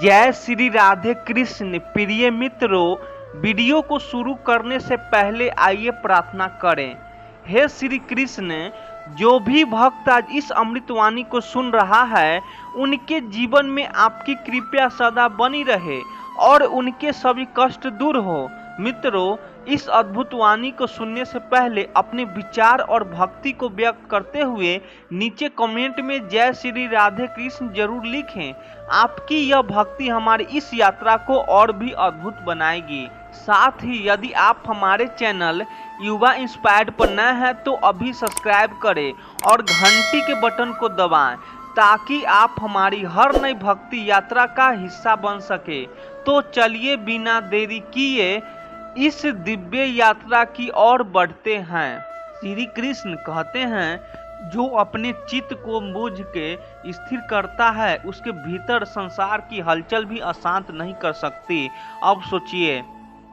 जय श्री राधे कृष्ण। प्रिय मित्रों, वीडियो को शुरू करने से पहले आइए प्रार्थना करें। हे श्री कृष्ण, जो भी भक्त आज इस अमृतवाणी को सुन रहा है, उनके जीवन में आपकी कृपा सदा बनी रहे और उनके सभी कष्ट दूर हो। मित्रों, इस अद्भुत वाणी को सुनने से पहले अपने विचार और भक्ति को व्यक्त करते हुए नीचे कमेंट में जय श्री राधे कृष्ण जरूर लिखें। आपकी यह भक्ति हमारी इस यात्रा को और भी अद्भुत बनाएगी। साथ ही यदि आप हमारे चैनल युवा इंस्पायर्ड पर नए हैं तो अभी सब्सक्राइब करें और घंटी के बटन को दबाएं ताकि आप हमारी हर नई भक्ति यात्रा का हिस्सा बन सके। तो चलिए बिना देरी किए इस दिव्य यात्रा की ओर बढ़ते हैं। श्री कृष्ण कहते हैं, जो अपने चित्त को बूझ के स्थिर करता है उसके भीतर संसार की हलचल भी अशांत नहीं कर सकती। अब सोचिए,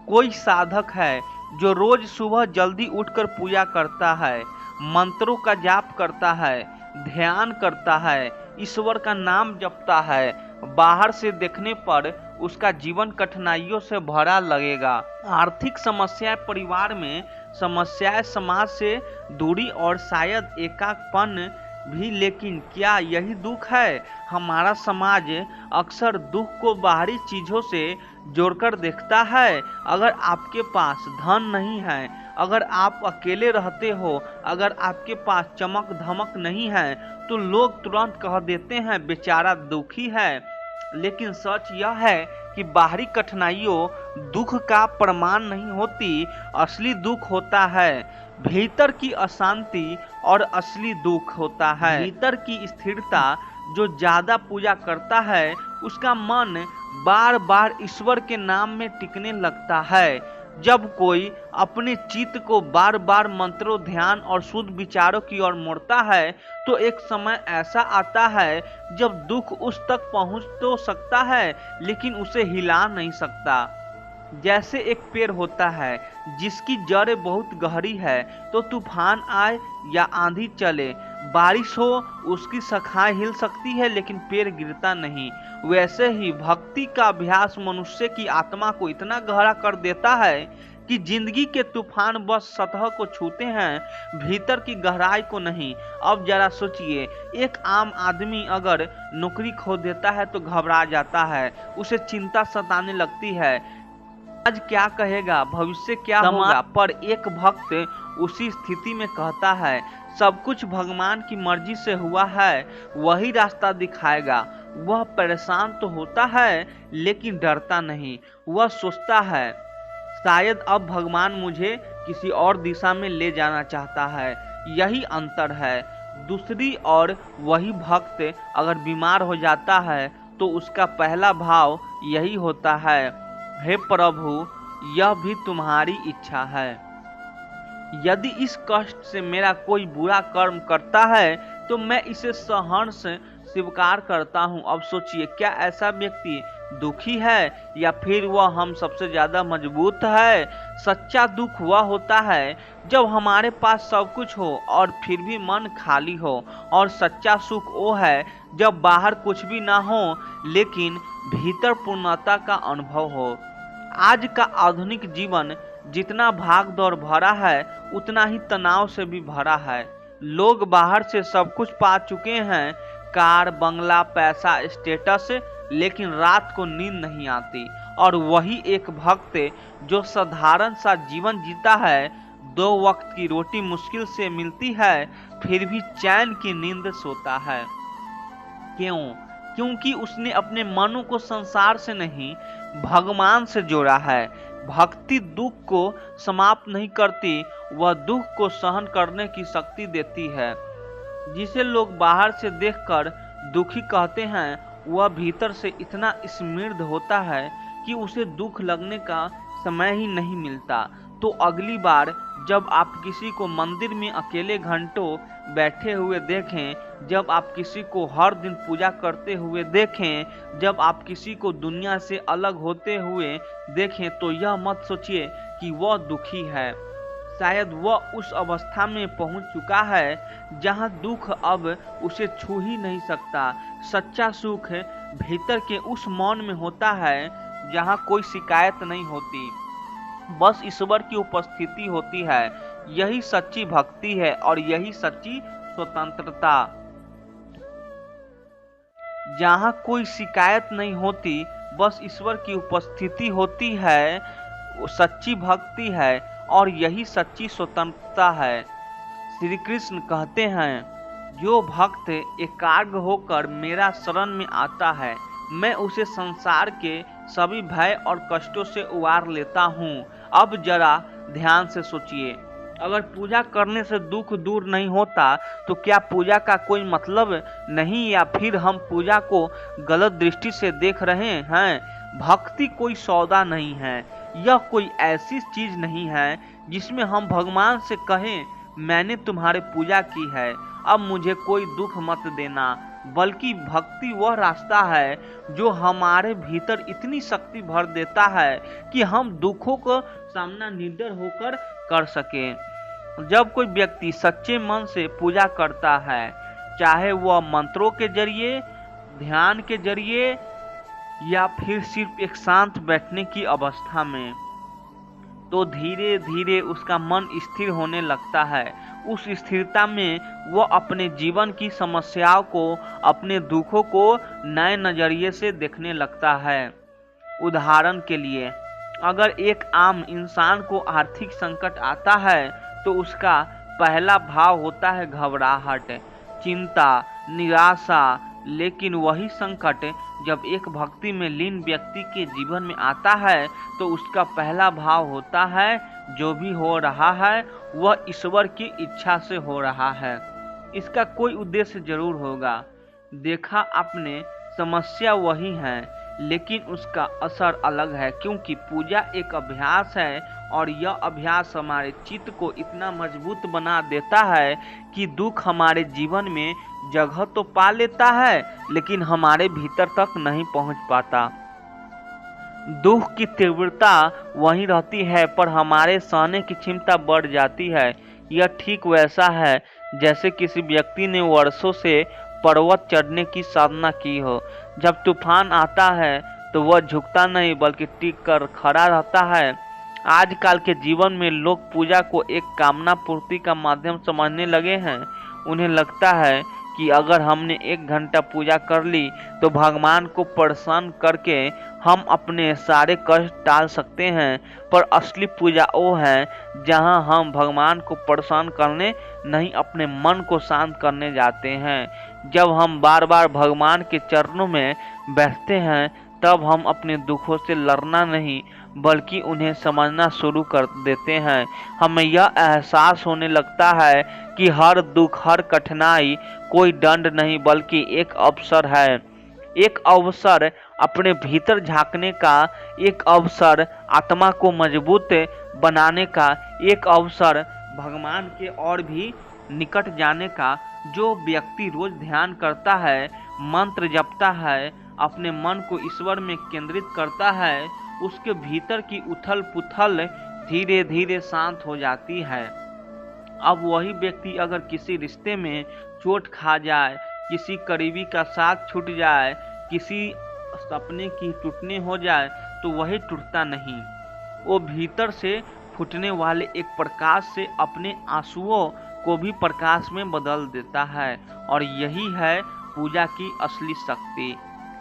कोई साधक है जो रोज सुबह जल्दी उठकर पूजा करता है, मंत्रों का जाप करता है, ध्यान करता है, ईश्वर का नाम जपता है। बाहर से देखने पर उसका जीवन कठिनाइयों से भरा लगेगा। आर्थिक समस्याएं, परिवार में समस्याएं, समाज से दूरी और शायद एकाकीपन भी। लेकिन क्या यही दुख है? हमारा समाज अक्सर दुख को बाहरी चीजों से जोड़कर देखता है। अगर आपके पास धन नहीं है, अगर आप अकेले रहते हो, अगर आपके पास चमक धमक नहीं है, तो लोग तुरंत कह देते हैं बेचारा दुखी है। लेकिन सच यह है कि बाहरी कठिनाइयों दुख का प्रमाण नहीं होती। असली दुख होता है भीतर की अशांति और असली दुख होता है भीतर की स्थिरता। जो ज्यादा पूजा करता है उसका मन बार बार ईश्वर के नाम में टिकने लगता है। जब कोई अपने चित्त को बार बार मंत्रों, ध्यान और शुद्ध विचारों की ओर मोड़ता है तो एक समय ऐसा आता है जब दुख उस तक पहुंच तो सकता है लेकिन उसे हिला नहीं सकता। जैसे एक पेड़ होता है जिसकी जड़ें बहुत गहरी है, तो तूफान आए या आंधी चले, बारिश हो, उसकी शाखाएं हिल सकती है लेकिन पेड़ गिरता नहीं। वैसे ही भक्ति का अभ्यास मनुष्य की आत्मा को इतना गहरा कर देता है कि जिंदगी के तूफान बस सतह को छूते हैं, भीतर की गहराई को नहीं। अब जरा सोचिए, एक आम आदमी अगर नौकरी खो देता है तो घबरा जाता है, उसे चिंता सताने लगती है, आज क्या कहेगा, भविष्य क्या होगा। पर एक भक्त उसी स्थिति में कहता है, सब कुछ भगवान की मर्जी से हुआ है, वही रास्ता दिखाएगा। वह परेशान तो होता है लेकिन डरता नहीं। वह सोचता है, शायद अब भगवान मुझे किसी और दिशा में ले जाना चाहता है। यही अंतर है। दूसरी ओर वही भक्त अगर बीमार हो जाता है तो उसका पहला भाव यही होता है, हे प्रभु, यह भी तुम्हारी इच्छा है। यदि इस कष्ट से मेरा कोई बुरा कर्म करता है तो मैं इसे सहर्ष स्वीकार करता हूँ। अब सोचिए, क्या ऐसा व्यक्ति दुखी है या फिर वह हम सबसे ज्यादा मजबूत है? सच्चा दुख वह होता है जब हमारे पास सब कुछ हो और फिर भी मन खाली हो, और सच्चा सुख वो है जब बाहर कुछ भी ना हो लेकिन भीतर पूर्णता का अनुभव हो। आज का आधुनिक जीवन जितना भाग दौड़ भरा है उतना ही तनाव से भी भरा है। लोग बाहर से सब कुछ पा चुके हैं, कार, बंगला, पैसा, स्टेटस, लेकिन रात को नींद नहीं आती। और वही एक भक्त जो साधारण सा जीवन जीता है, 2 वक्त की रोटी मुश्किल से मिलती है, फिर भी चैन की नींद सोता है। क्यों? क्योंकि उसने अपने मन को संसार से नहीं भगवान से जोड़ा है। भक्ति दुख को समाप्त नहीं करती, वह दुख को सहन करने की शक्ति देती है। जिसे लोग बाहर से देखकर दुखी कहते हैं, वह भीतर से इतना समृद्ध होता है कि उसे दुख लगने का समय ही नहीं मिलता। तो अगली बार जब आप किसी को मंदिर में अकेले घंटों बैठे हुए देखें, जब आप किसी को हर दिन पूजा करते हुए देखें, जब आप किसी को दुनिया से अलग होते हुए देखें, तो यह मत सोचिए कि वह दुखी है। शायद वह उस अवस्था में पहुंच चुका है जहां दुख अब उसे छू ही नहीं सकता। सच्चा सुख भीतर के उस मौन में होता है जहां कोई शिकायत नहीं होती, बस ईश्वर की उपस्थिति होती है। यही सच्ची भक्ति है और यही सच्ची स्वतंत्रता। जहाँ कोई शिकायत नहीं होती, बस ईश्वर की उपस्थिति होती है, वो सच्ची भक्ति है और यही सच्ची स्वतंत्रता है। श्री कृष्ण कहते हैं, जो भक्त एकाग्र होकर मेरा शरण में आता है, मैं उसे संसार के सभी भय और कष्टों से उबार लेता हूँ। अब जरा ध्यान से सोचिए, अगर पूजा करने से दुख दूर नहीं होता तो क्या पूजा का कोई मतलब नहीं, या फिर हम पूजा को गलत दृष्टि से देख रहे हैं? भक्ति कोई सौदा नहीं है, यह कोई ऐसी चीज नहीं है जिसमें हम भगवान से कहें, मैंने तुम्हारी पूजा की है, अब मुझे कोई दुख मत देना। बल्कि भक्ति वह रास्ता है जो हमारे भीतर इतनी शक्ति भर देता है कि हम दुखों का सामना निडर होकर कर सके। जब कोई व्यक्ति सच्चे मन से पूजा करता है, चाहे वह मंत्रों के जरिए, ध्यान के जरिए या फिर सिर्फ एक शांत बैठने की अवस्था में, तो धीरे धीरे उसका मन स्थिर होने लगता है। उस स्थिरता में वह अपने जीवन की समस्याओं को, अपने दुखों को नए नजरिए से देखने लगता है। उदाहरण के लिए, अगर एक आम इंसान को आर्थिक संकट आता है तो उसका पहला भाव होता है घबराहट, चिंता, निराशा। लेकिन वही संकट जब एक भक्ति में लीन व्यक्ति के जीवन में आता है तो उसका पहला भाव होता है, जो भी हो रहा है वह ईश्वर की इच्छा से हो रहा है। इसका कोई उद्देश्य जरूर होगा। देखा आपने, समस्या वही है लेकिन उसका असर अलग है, क्योंकि पूजा एक अभ्यास है और यह अभ्यास हमारे चित्त को इतना मजबूत बना देता है कि दुख हमारे जीवन में जगह तो पा लेता है लेकिन हमारे भीतर तक नहीं पहुंच पाता। दुख की तीव्रता वहीं रहती है पर हमारे सहने की क्षमता बढ़ जाती है। यह ठीक वैसा है जैसे किसी व्यक्ति ने वर्षों से पर्वत चढ़ने की साधना की हो। जब तूफान आता है तो वह झुकता नहीं बल्कि टिक कर खड़ा रहता है। आजकल के जीवन में लोग पूजा को एक कामना पूर्ति का माध्यम समझने लगे हैं। उन्हें लगता है कि अगर हमने 1 घंटा पूजा कर ली तो भगवान को प्रसन्न करके हम अपने सारे कष्ट टाल सकते हैं। पर असली पूजा वो है जहां हम भगवान को प्रसन्न करने नहीं, अपने मन को शांत करने जाते हैं। जब हम बार बार भगवान के चरणों में बैठते हैं तब हम अपने दुखों से लड़ना नहीं बल्कि उन्हें समझना शुरू कर देते हैं। हमें यह एहसास होने लगता है कि हर दुख, हर कठिनाई कोई दंड नहीं बल्कि एक अवसर है। एक अवसर अपने भीतर झांकने का, एक अवसर आत्मा को मजबूत बनाने का, एक अवसर भगवान के और भी निकट जाने का। जो व्यक्ति रोज ध्यान करता है, मंत्र जपता है, अपने मन को ईश्वर में केंद्रित करता है, उसके भीतर की उथल पुथल धीरे धीरे शांत हो जाती है। अब वही व्यक्ति अगर किसी रिश्ते में चोट खा जाए, किसी करीबी का साथ छूट जाए, किसी सपने की टूटने हो जाए तो वही टूटता नहीं, वो भीतर से फूटने वाले एक प्रकाश से अपने आंसुओं को भी प्रकाश में बदल देता है। और यही है पूजा की असली शक्ति।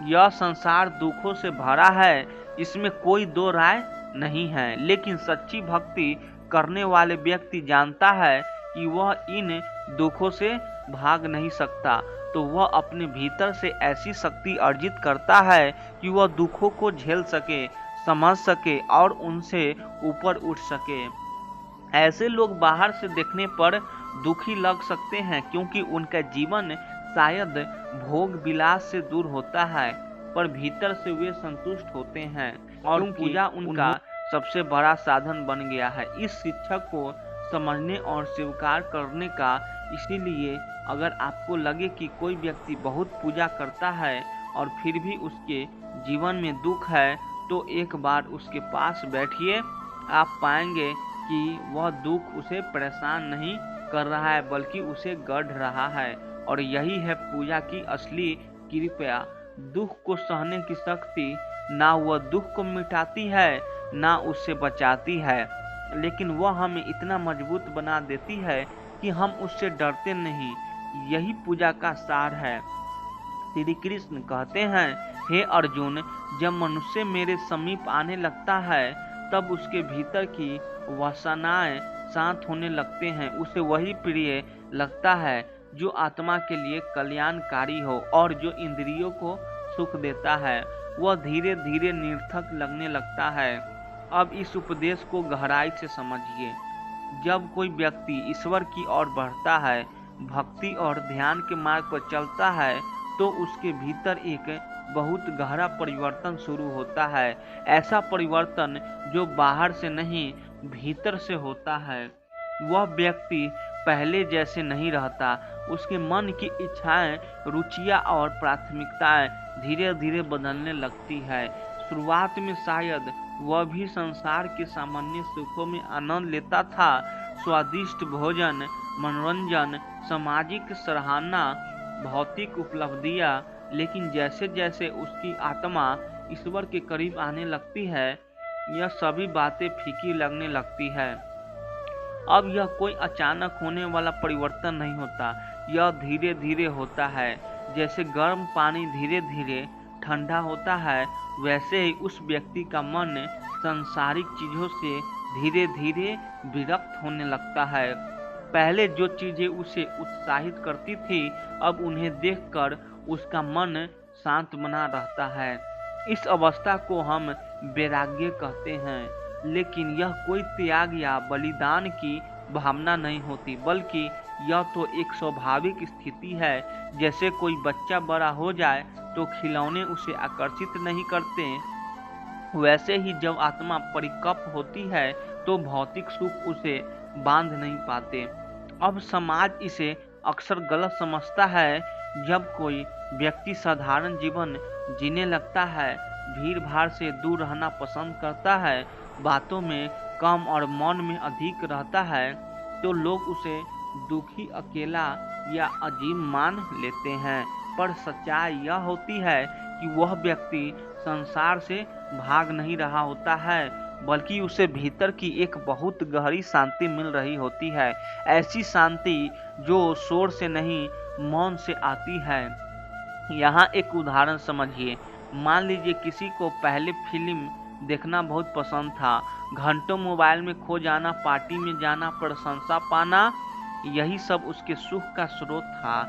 यह संसार दुखों से भरा है, इसमें कोई दो राय नहीं है, लेकिन सच्ची भक्ति करने वाले व्यक्ति जानता है कि वह इन दुखों से भाग नहीं सकता, तो वह अपने भीतर से ऐसी शक्ति अर्जित करता है कि वह दुखों को झेल सके, समझ सके और उनसे ऊपर उठ सके। ऐसे लोग बाहर से देखने पर दुखी लग सकते हैं क्योंकि उनका जीवन शायद भोग विलास से दूर होता है, पर भीतर से वे संतुष्ट होते हैं और पूजा उनका सबसे बड़ा साधन बन गया है। इस शिक्षा को समझने और स्वीकार करने का। इसीलिए अगर आपको लगे कि कोई व्यक्ति बहुत पूजा करता है और फिर भी उसके जीवन में दुख है तो एक बार उसके पास बैठिए। आप पाएंगे कि वह दुख उसे परेशान नहीं कर रहा है बल्कि उसे गढ़ रहा है। और यही है पूजा की असली कृपा। दुख को सहने की शक्ति ना वह दुख को मिटाती है ना उससे बचाती है, लेकिन वह हमें इतना मजबूत बना देती है कि हम उससे डरते नहीं। यही पूजा का सार है। श्री कृष्ण कहते हैं, हे अर्जुन, जब मनुष्य मेरे समीप आने लगता है तब उसके भीतर की वासनाएं शांत होने लगते हैं। उसे वही प्रिय लगता है जो आत्मा के लिए कल्याणकारी हो और जो इंद्रियों को सुख देता है। वह धीरे धीरे निरर्थक लगने लगता है। अब इस उपदेश को गहराई से समझिए। जब कोई व्यक्ति ईश्वर की ओर बढ़ता है, भक्ति और ध्यान के मार्ग पर चलता है, तो उसके भीतर एक बहुत गहरा परिवर्तन शुरू होता है। ऐसा परिवर्तन जो बाहर से नहीं भीतर से होता है। वह व्यक्ति पहले जैसे नहीं रहता। उसके मन की इच्छाएं, रुचियां और प्राथमिकताएं धीरे धीरे बदलने लगती है। शुरुआत में शायद वह भी संसार के सामान्य सुखों में आनंद लेता था, स्वादिष्ट भोजन, मनोरंजन, सामाजिक सराहना, भौतिक उपलब्धियां। लेकिन जैसे जैसे उसकी आत्मा ईश्वर के करीब आने लगती है, यह सभी बातें फीकी लगने लगती है। अब यह कोई अचानक होने वाला परिवर्तन नहीं होता, यह धीरे धीरे होता है। जैसे गर्म पानी धीरे धीरे ठंडा होता है, वैसे ही उस व्यक्ति का मन सांसारिक चीजों से धीरे धीरे विरक्त होने लगता है। पहले जो चीजें उसे उत्साहित करती थी, अब उन्हें देखकर उसका मन शांत बना रहता है। इस अवस्था को हम वैराग्य कहते हैं। लेकिन यह कोई त्याग या बलिदान की भावना नहीं होती, बल्कि यह तो एक स्वाभाविक स्थिति है। जैसे कोई बच्चा बड़ा हो जाए तो खिलौने उसे आकर्षित नहीं करते, वैसे ही जब आत्मा परिपक्व होती है तो भौतिक सुख उसे बांध नहीं पाते। अब समाज इसे अक्सर गलत समझता है। जब कोई व्यक्ति साधारण जीवन जीने लगता है, भीड़ भाड़ से दूर रहना पसंद करता है, बातों में कम और मौन में अधिक रहता है, तो लोग उसे दुखी, अकेला या अजीब मान लेते हैं। पर सच्चाई यह होती है कि वह व्यक्ति संसार से भाग नहीं रहा होता है, बल्कि उसे भीतर की एक बहुत गहरी शांति मिल रही होती है। ऐसी शांति जो शोर से नहीं, मौन से आती है। यहाँ एक उदाहरण समझिए। मान लीजिए किसी को पहले फिल्म देखना बहुत पसंद था। घंटों मोबाइल में खो जाना, पार्टी में जाना, प्रशंसा पाना, यही सब उसके सुख का स्रोत था।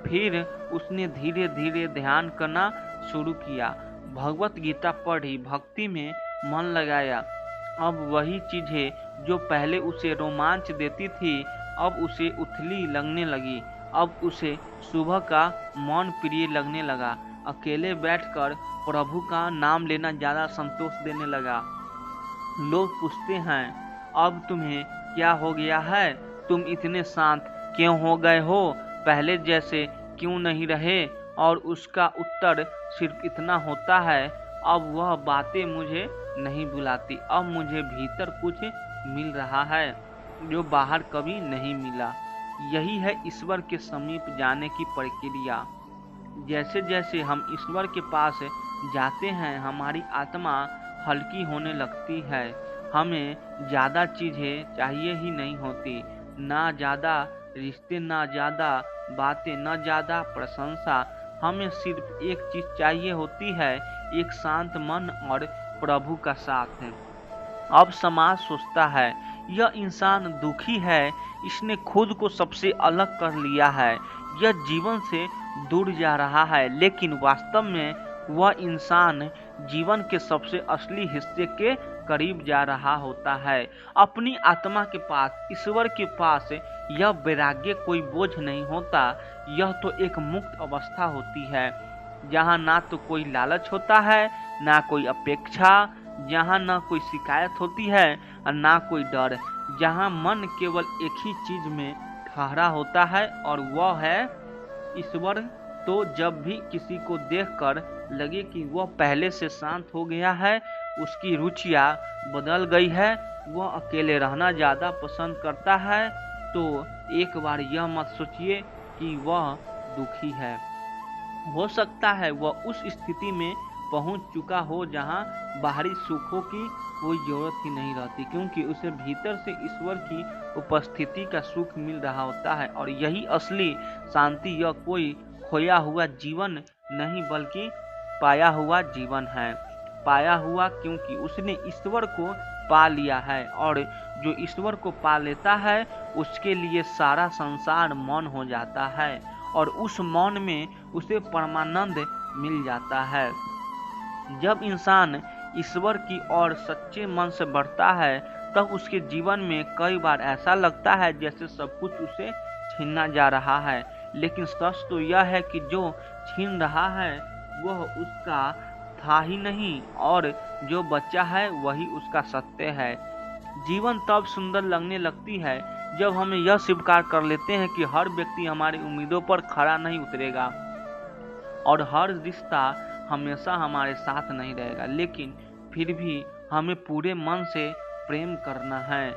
फिर उसने धीरे धीरे ध्यान करना शुरू किया, भगवत गीता पढ़ी, भक्ति में मन लगाया। अब वही चीजें जो पहले उसे रोमांच देती थी, अब उसे उथली लगने लगी। अब उसे सुबह का मौन प्रिय लगने लगा। अकेले बैठकर प्रभु का नाम लेना ज्यादा संतोष देने लगा। लोग पूछते हैं, अब तुम्हें क्या हो गया है? तुम इतने शांत क्यों हो गए हो? पहले जैसे क्यों नहीं रहे? और उसका उत्तर सिर्फ इतना होता है, अब वह बातें मुझे नहीं बुलाती। अब मुझे भीतर कुछ मिल रहा है जो बाहर कभी नहीं मिला। यही है ईश्वर के समीप जाने की प्रक्रिया। जैसे जैसे हम ईश्वर के पास जाते हैं, हमारी आत्मा हल्की होने लगती है। हमें ज़्यादा चीज़ें चाहिए ही नहीं होती, ना ज़्यादा रिश्ते, ना ज़्यादा बातें, ना ज़्यादा प्रशंसा। हमें सिर्फ एक चीज़ चाहिए होती है, एक शांत मन और प्रभु का साथ है। अब समाज सोचता है, यह इंसान दुखी है, इसने खुद को सबसे अलग कर लिया है, यह जीवन से दूर जा रहा है। लेकिन वास्तव में वह इंसान जीवन के सबसे असली हिस्से के करीब जा रहा होता है, अपनी आत्मा के पास, ईश्वर के पास। यह वैराग्य कोई बोझ नहीं होता, यह तो एक मुक्त अवस्था होती है, जहाँ ना तो कोई लालच होता है, ना कोई अपेक्षा, जहाँ ना कोई शिकायत होती है और ना कोई डर, जहाँ मन केवल एक ही चीज में ठहरा होता है और वह है ईश्वर। तो जब भी किसी को देखकर लगे कि वह पहले से शांत हो गया है, उसकी रुचियाँ बदल गई है, वह अकेले रहना ज़्यादा पसंद करता है तो एक बार यह मत सोचिए कि वह दुखी है। हो सकता है वह उस स्थिति में पहुंच चुका हो जहां बाहरी सुखों की कोई जरूरत ही नहीं रहती, क्योंकि उसे भीतर से ईश्वर की उपस्थिति का सुख मिल रहा होता है। और यही असली शांति, यह कोई खोया हुआ जीवन नहीं बल्कि पाया हुआ जीवन है। पाया हुआ क्योंकि उसने ईश्वर को पा लिया है, और जो ईश्वर को पा लेता है उसके लिए सारा संसार मौन हो जाता है, और उस मौन में उसे परमानंद मिल जाता है। जब इंसान ईश्वर की ओर सच्चे मन से बढ़ता है तब उसके जीवन में कई बार ऐसा लगता है जैसे सब कुछ उसे छीनना जा रहा है, लेकिन सच तो यह है कि जो छीन रहा है वह उसका था ही नहीं, और जो बच्चा है वही उसका सत्य है। जीवन तब सुंदर लगने लगती है जब हम यह स्वीकार कर लेते हैं कि हर व्यक्ति हमारी उम्मीदों पर खरा नहीं उतरेगा और हर रिश्ता हमेशा हमारे साथ नहीं रहेगा, लेकिन फिर भी हमें पूरे मन से प्रेम करना है।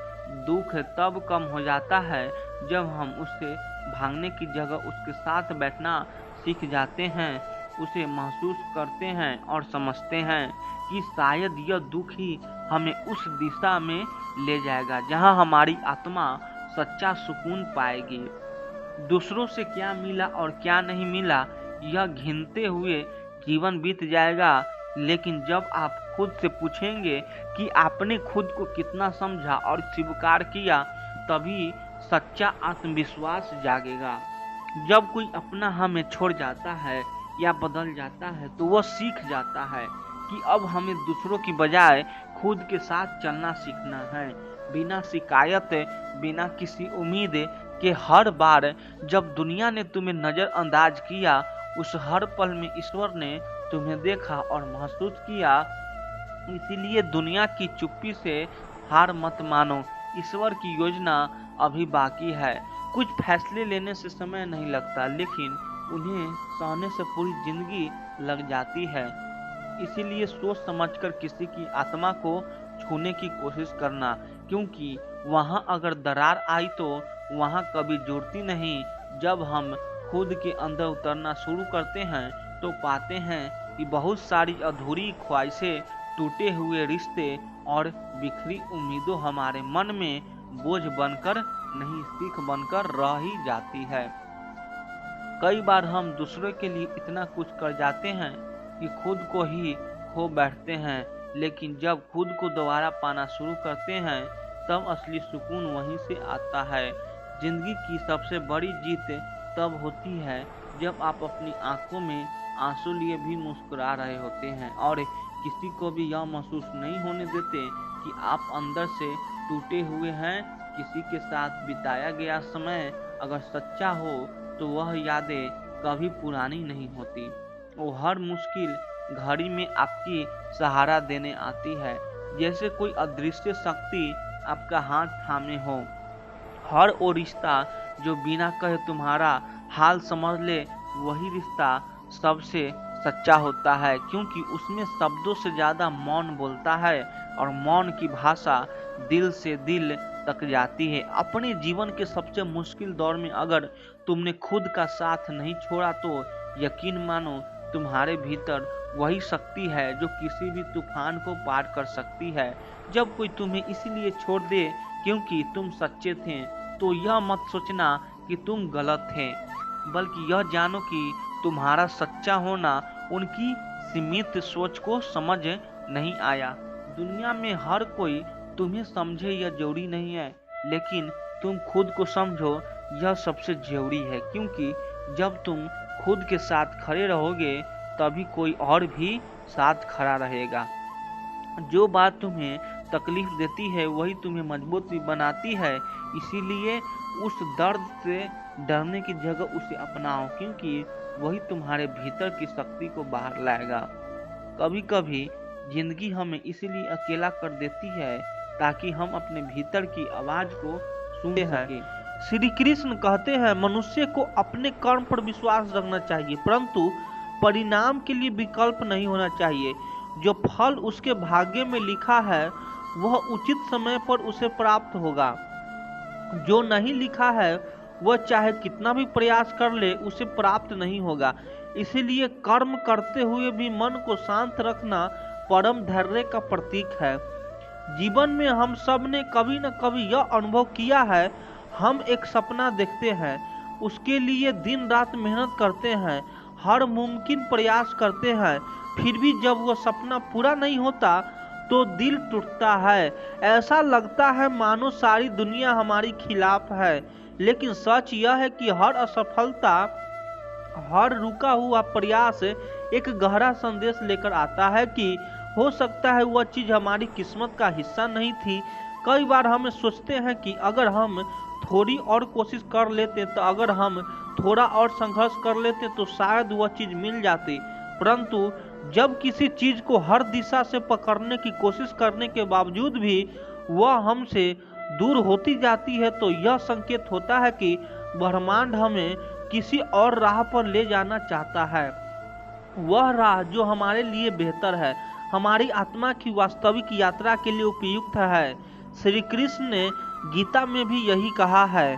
दुख तब कम हो जाता है जब हम उससे भागने की जगह उसके साथ बैठना सीख जाते हैं, उसे महसूस करते हैं और समझते हैं कि शायद यह दुख ही हमें उस दिशा में ले जाएगा जहां हमारी आत्मा सच्चा सुकून पाएगी। दूसरों से क्या मिला और क्या नहीं मिला यह गिनते हुए जीवन बीत जाएगा, लेकिन जब आप खुद से पूछेंगे कि आपने खुद को कितना समझा और स्वीकार किया, तभी सच्चा आत्मविश्वास जागेगा। जब कोई अपना हमें छोड़ जाता है या बदल जाता है तो वह सीख जाता है कि अब हमें दूसरों की बजाय खुद के साथ चलना सीखना है, बिना शिकायत, बिना किसी उम्मीद के। हर बार जब दुनिया ने तुम्हें नजरअंदाज किया, उस हर पल में ईश्वर ने तुम्हें देखा और महसूस किया। इसीलिए दुनिया की चुप्पी से हार मत मानो, ईश्वर की योजना अभी बाकी है। कुछ फैसले लेने से समय नहीं लगता, लेकिन उन्हें सहने से पूरी जिंदगी लग जाती है। इसीलिए सोच समझकर किसी की आत्मा को छूने की कोशिश करना, क्योंकि वहां अगर दरार आई तो वहां कभी जुड़ती नहीं। जब हम खुद के अंदर उतरना शुरू करते हैं तो पाते हैं कि बहुत सारी अधूरी ख्वाहिशें, टूटे हुए रिश्ते और बिखरी उम्मीदों हमारे मन में बोझ बनकर नहीं, सीख बनकर रह ही जाती है। कई बार हम दूसरों के लिए इतना कुछ कर जाते हैं कि खुद को ही खो बैठते हैं, लेकिन जब खुद को दोबारा पाना शुरू करते हैं तब असली सुकून वहीं से आता है। जिंदगी की सबसे बड़ी जीत तब होती है जब आप अपनी आंखों में आंसू लिए भी मुस्कुरा रहे होते हैं और किसी को भी यह महसूस नहीं होने देते कि आप अंदर से टूटे हुए हैं। किसी के साथ बिताया गया समय अगर सच्चा हो तो वह यादें कभी पुरानी नहीं होती। वो हर मुश्किल घड़ी में आपकी सहारा देने आती है, जैसे कोई अदृश्य शक्ति आपका हाथ थामे हो। हर वो रिश्ता जो बिना कहे तुम्हारा हाल समझ ले, वही रिश्ता सबसे सच्चा होता है, क्योंकि उसमें शब्दों से ज्यादा मौन बोलता है और मौन की भाषा दिल से दिल तक जाती है। अपने जीवन के सबसे मुश्किल दौर में अगर तुमने खुद का साथ नहीं छोड़ा तो यकीन मानो तुम्हारे भीतर वही शक्ति है जो किसी भी तूफान को पार कर सकती है। जब कोई तुम्हें इसीलिए छोड़ दे क्योंकि तुम सच्चे थे, तो यह मत सोचना कि तुम गलत थे, बल्कि यह जानो कि तुम्हारा सच्चा होना उनकी सीमित सोच को समझ नहीं आया। दुनिया में हर कोई तुम्हें समझे यह जरूरी नहीं है, लेकिन तुम खुद को समझो यह सबसे जरूरी है, क्योंकि जब तुम खुद के साथ खड़े रहोगे तभी कोई और भी साथ खड़ा रहेगा। जो बात तुम्हें तकलीफ देती है वही तुम्हें मजबूत भी बनाती है। इसीलिए उस दर्द से डरने की जगह उसे अपनाओ, क्योंकि वही तुम्हारे भीतर की शक्ति को बाहर लाएगा। कभी कभी जिंदगी हमें इसीलिए अकेला कर देती है ताकि हम अपने भीतर की आवाज को सुन सकें। श्री कृष्ण कहते हैं, मनुष्य को अपने कर्म पर विश्वास रखना चाहिए, परंतु परिणाम के लिए विकल्प नहीं होना चाहिए। जो फल उसके भाग्य में लिखा है वह उचित समय पर उसे प्राप्त होगा। जो नहीं लिखा है वह चाहे कितना भी प्रयास कर ले उसे प्राप्त नहीं होगा। इसीलिए कर्म करते हुए भी मन को शांत रखना परम धैर्य का प्रतीक है। जीवन में हम सब ने कभी न कभी यह अनुभव किया है, हम एक सपना देखते हैं, उसके लिए दिन रात मेहनत करते हैं, हर मुमकिन प्रयास करते हैं, फिर भी जब वह सपना पूरा नहीं होता तो दिल टूटता है। ऐसा लगता है मानो सारी दुनिया हमारी खिलाफ है। लेकिन सच यह है कि हर असफलता, हर रुका हुआ प्रयास एक गहरा संदेश लेकर आता है कि हो सकता है वह चीज हमारी किस्मत का हिस्सा नहीं थी। कई बार हम सोचते हैं कि अगर हम थोड़ी और कोशिश कर लेते, तो अगर हम थोड़ा और संघर्ष कर लेते तो शायद वह चीज मिल जाती। परंतु जब किसी चीज को हर दिशा से पकड़ने की कोशिश करने के बावजूद भी वह हमसे दूर होती जाती है, तो यह संकेत होता है कि ब्रह्मांड हमें किसी और राह पर ले जाना चाहता है। वह राह जो हमारे लिए बेहतर है, हमारी आत्मा की वास्तविक यात्रा के लिए उपयुक्त है। श्री कृष्ण ने गीता में भी यही कहा है,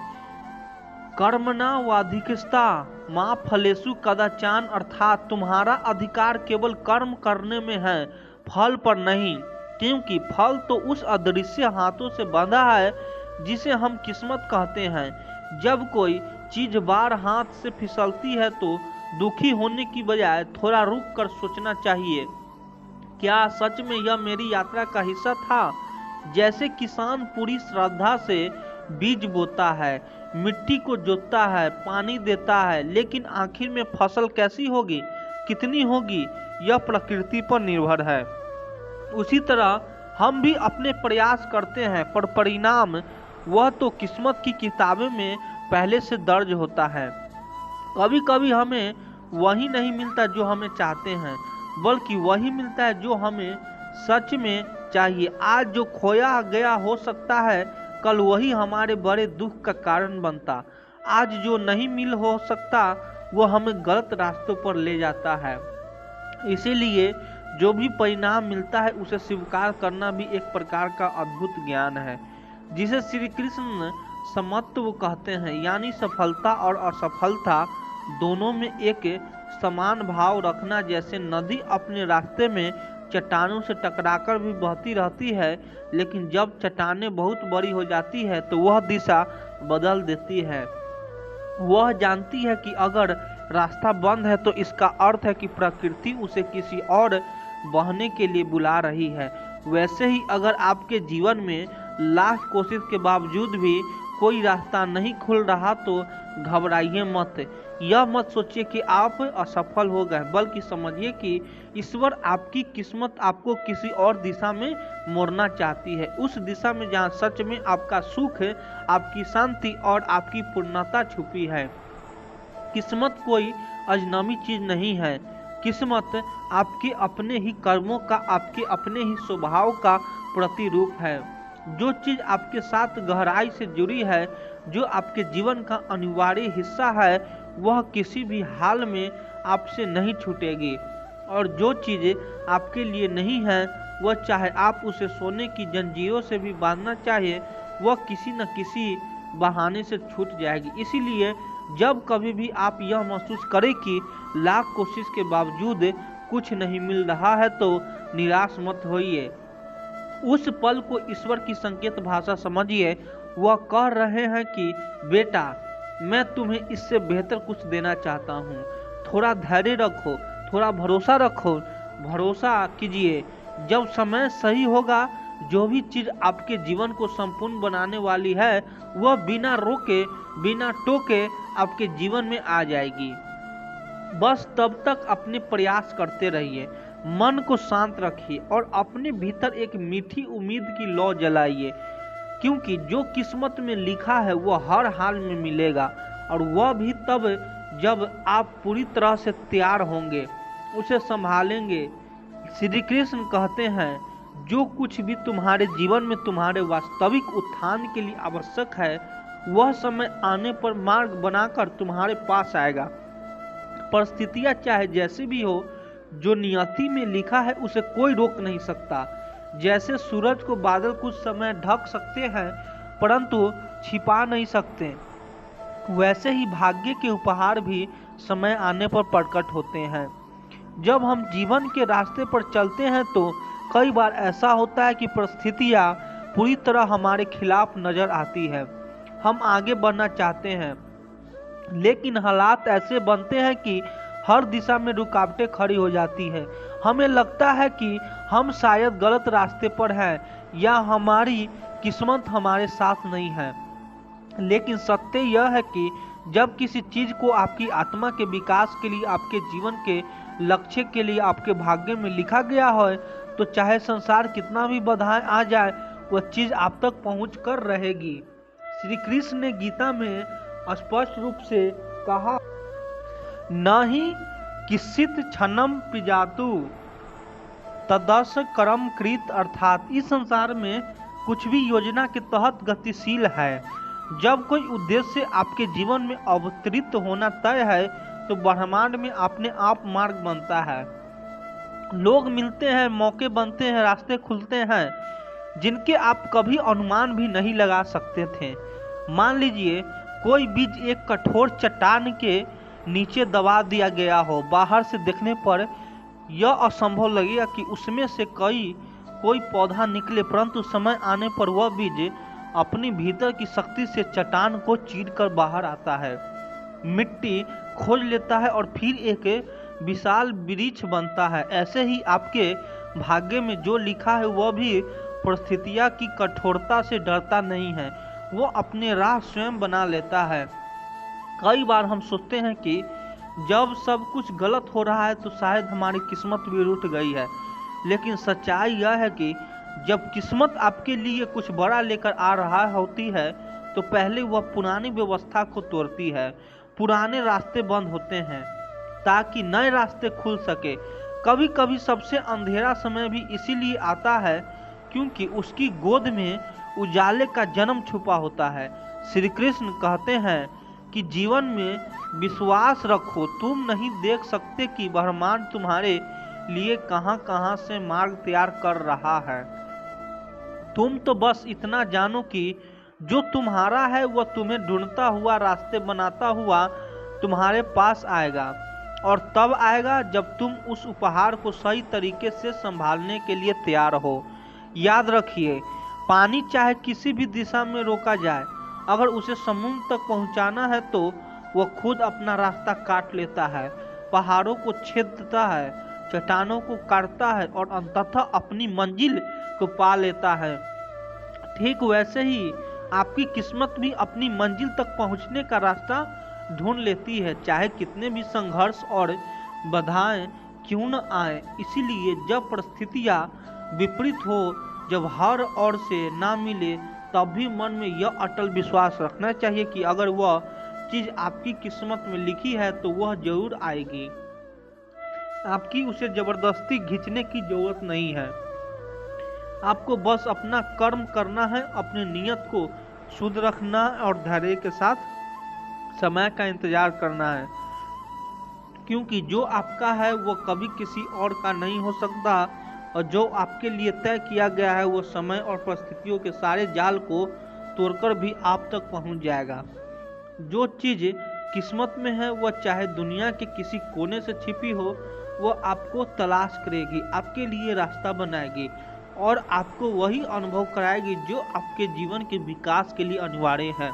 कर्मणा वाधिकस्ता मां फलेषु कदाचान, अर्थात तुम्हारा अधिकार केवल कर्म करने में है, फल पर नहीं। क्योंकि फल तो उस अदृश्य हाथों से बंधा है जिसे हम किस्मत कहते हैं। जब कोई चीज बार हाथ से फिसलती है तो दुखी होने की बजाय थोड़ा रुक कर सोचना चाहिए, क्या सच में यह मेरी यात्रा का हिस्सा था। जैसे किसान पूरी श्रद्धा से बीज बोता है, मिट्टी को जोतता है, पानी देता है, लेकिन आखिर में फसल कैसी होगी, कितनी होगी, यह प्रकृति पर निर्भर है। उसी तरह हम भी अपने प्रयास करते हैं, पर परिणाम वह तो किस्मत की किताबों में पहले से दर्ज होता है। कभी कभी हमें वही नहीं मिलता जो हमें चाहते हैं, बल्कि वही मिलता है जो हमें सच में चाहिए। आज जो खोया गया हो सकता है कल वही हमारे बड़े दुख का कारण बनता। आज जो नहीं मिल हो सकता वह हमें गलत रास्तों पर ले जाता है। इसीलिए जो भी परिणाम मिलता है उसे स्वीकार करना भी एक प्रकार का अद्भुत ज्ञान है, जिसे श्री कृष्ण समत्व कहते हैं। यानी सफलता और असफलता दोनों में एक समान भाव रखना। जैसे नदी अपने रास्ते में चट्टानों से टकराकर भी बहती रहती है, लेकिन जब चट्टानें बहुत बड़ी हो जाती है तो वह दिशा बदल देती है। वह जानती है कि अगर रास्ता बंद है तो इसका अर्थ है कि प्रकृति उसे किसी और बहने के लिए बुला रही है। वैसे ही अगर आपके जीवन में लाख कोशिश के बावजूद भी कोई रास्ता नहीं खुल रहा तो घबराइए मत। यह मत सोचिए कि आप असफल हो गए, बल्कि समझिए कि ईश्वर आपकी किस्मत आपको किसी और दिशा में मोड़ना चाहती है। उस दिशा में जहाँ सच में आपका सुख, आपकी शांति और आपकी पूर्णता छुपी है। किस्मत कोई अजनबी चीज नहीं है। किस्मत आपके अपने ही कर्मों का, आपके अपने ही स्वभाव का प्रतिरूप है। जो चीज आपके साथ गहराई से जुड़ी है, जो आपके जीवन का अनिवार्य हिस्सा है, वह किसी भी हाल में आपसे नहीं छूटेगी। और जो चीज़ आपके लिए नहीं है, वह चाहे आप उसे सोने की जंजीरों से भी बांधना चाहिए, वह किसी न किसी बहाने से छूट जाएगी। इसीलिए जब कभी भी आप यह महसूस करें कि लाख कोशिश के बावजूद कुछ नहीं मिल रहा है, तो निराश मत होइए। उस पल को ईश्वर की संकेत भाषा समझिए। वह कह रहे हैं कि बेटा, मैं तुम्हें इससे बेहतर कुछ देना चाहता हूँ। थोड़ा धैर्य रखो, थोड़ा भरोसा रखो, भरोसा कीजिए। जब समय सही होगा, जो भी चीज़ आपके जीवन को संपूर्ण बनाने वाली है, वह बिना रोके, बिना टोके आपके जीवन में आ जाएगी। बस तब तक अपने प्रयास करते रहिए, मन को शांत रखिए और अपने भीतर एक मीठी उम्मीद की लौ जलाइए, क्योंकि जो किस्मत में लिखा है वह हर हाल में मिलेगा, और वह भी तब जब आप पूरी तरह से तैयार होंगे, उसे संभालेंगे। श्री कृष्ण कहते हैं, जो कुछ भी तुम्हारे जीवन में तुम्हारे वास्तविक उत्थान के लिए आवश्यक है, वह समय आने पर मार्ग बनाकर तुम्हारे पास आएगा। परिस्थितियां चाहे जैसी भी हो, जो नियति में लिखा है उसे कोई रोक नहीं सकता। जैसे सूरज को बादल कुछ समय ढक सकते हैं परंतु छिपा नहीं सकते, वैसे ही भाग्य के उपहार भी समय आने पर प्रकट होते हैं। जब हम जीवन के रास्ते पर चलते हैं तो कई बार ऐसा होता है कि परिस्थितियाँ पूरी तरह हमारे खिलाफ नजर आती है। हम आगे बढ़ना चाहते हैं लेकिन हालात ऐसे बनते हैं कि हर दिशा में रुकावटें खड़ी हो जाती है। हमें लगता है कि हम शायद गलत रास्ते पर हैं या हमारी किस्मत हमारे साथ नहीं है। लेकिन सत्य यह है कि जब किसी चीज को आपकी आत्मा के विकास के लिए, आपके जीवन के लक्ष्य के लिए आपके भाग्य में लिखा गया है तो चाहे संसार कितना भी बाधाएं आ जाए वह चीज आप तक पहुंच कर रहेगी। श्री कृष्ण ने गीता में स्पष्ट रूप से कहा, न ही किसित क्षणम पिजातु तदस कर्म कृत, अर्थात इस संसार में कुछ भी योजना के तहत गतिशील है। जब कोई उद्देश्य आपके जीवन में अवतरित होना तय है तो ब्रह्मांड में अपने आप मार्ग बनता है। लोग मिलते हैं, मौके बनते हैं, रास्ते खुलते हैं जिनके आप कभी अनुमान भी नहीं लगा सकते थे। मान लीजिए कोई बीज एक कठोर चट्टान के नीचे दबा दिया गया हो। बाहर से देखने पर यह असंभव लगेगा कि उसमें से कोई पौधा निकले, परंतु समय आने पर वह बीज अपनी भीतर की शक्ति से चट्टान को चीरकर बाहर आता है, मिट्टी खोज लेता है और फिर एक विशाल वृक्ष बनता है। ऐसे ही आपके भाग्य में जो लिखा है वह भी परिस्थितियां की कठोरता से डरता नहीं है, वो अपने राह स्वयं बना लेता है। कई बार हम सोचते हैं कि जब सब कुछ गलत हो रहा है तो शायद हमारी किस्मत भी रूठ गई है, लेकिन सच्चाई यह है कि जब किस्मत आपके लिए कुछ बड़ा लेकर आ रहा होती है तो पहले वह पुरानी व्यवस्था को तोड़ती है। पुराने रास्ते बंद होते हैं ताकि नए रास्ते खुल सके। कभी कभी सबसे अंधेरा समय भी इसीलिए आता है क्योंकि उसकी गोद में उजाले का जन्म छुपा होता है। श्री कृष्ण कहते हैं कि जीवन में विश्वास रखो, तुम नहीं देख सकते कि ब्रह्मांड तुम्हारे लिए कहां कहां से मार्ग तैयार कर रहा है। तुम तो बस इतना जानो कि जो तुम्हारा है वह तुम्हें ढूंढता हुआ, रास्ते बनाता हुआ तुम्हारे पास आएगा, और तब आएगा जब तुम उस उपहार को सही तरीके से संभालने के लिए तैयार हो। याद रखिए, पानी चाहे किसी भी दिशा में रोका जाए, अगर उसे समुद्र तक पहुंचाना है तो वह खुद अपना रास्ता काट लेता है, पहाड़ों को छेदता है, चट्टानों को काटता है और अंततः अपनी मंजिल को पा लेता है। ठीक वैसे ही आपकी किस्मत भी अपनी मंजिल तक पहुंचने का रास्ता ढूंढ लेती है, चाहे कितने भी संघर्ष और बाधाएं क्यों न आए। इसीलिए जब परिस्थितियां विपरीत हो, जब हर ओर से ना मिले, तब भी मन में यह अटल विश्वास रखना चाहिए कि अगर वह चीज आपकी किस्मत में लिखी है तो वह जरूर आएगी। आपकी उसे जबरदस्ती खींचने की जरूरत नहीं है। आपको बस अपना कर्म करना है, अपनी नियत को शुद्ध रखना और धैर्य के साथ समय का इंतजार करना है, क्योंकि जो आपका है वो कभी किसी और का नहीं हो सकता, और जो आपके लिए तय किया गया है वो समय और परिस्थितियों के सारे जाल को तोड़कर भी आप तक पहुंच जाएगा। जो चीज किस्मत में है वह चाहे दुनिया के किसी कोने से छिपी हो, वह आपको तलाश करेगी, आपके लिए रास्ता बनाएगी और आपको वही अनुभव कराएगी जो आपके जीवन के विकास के लिए अनिवार्य है।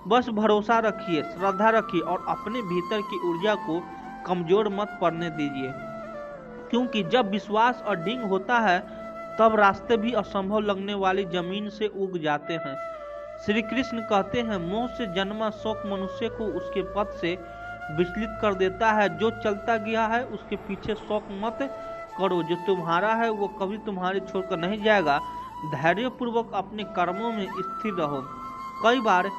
बस भरोसा रखिए, श्रद्धा रखिए और अपने भीतर की ऊर्जा को कमजोर मत पड़ने दीजिए, क्योंकि जब विश्वास अडिग होता है तब रास्ते भी असंभव लगने वाली जमीन से उग जाते हैं। श्री कृष्ण कहते हैं, मोह से जन्मा शौक मनुष्य को उसके पथ से विचलित कर देता है। जो चलता गया है उसके पीछे शौक मत करो, जो तुम्हारा है वो कभी तुम्हारे छोड़कर नहीं जाएगा। धैर्यपूर्वक अपने कर्मों में स्थिर रहो। कई बार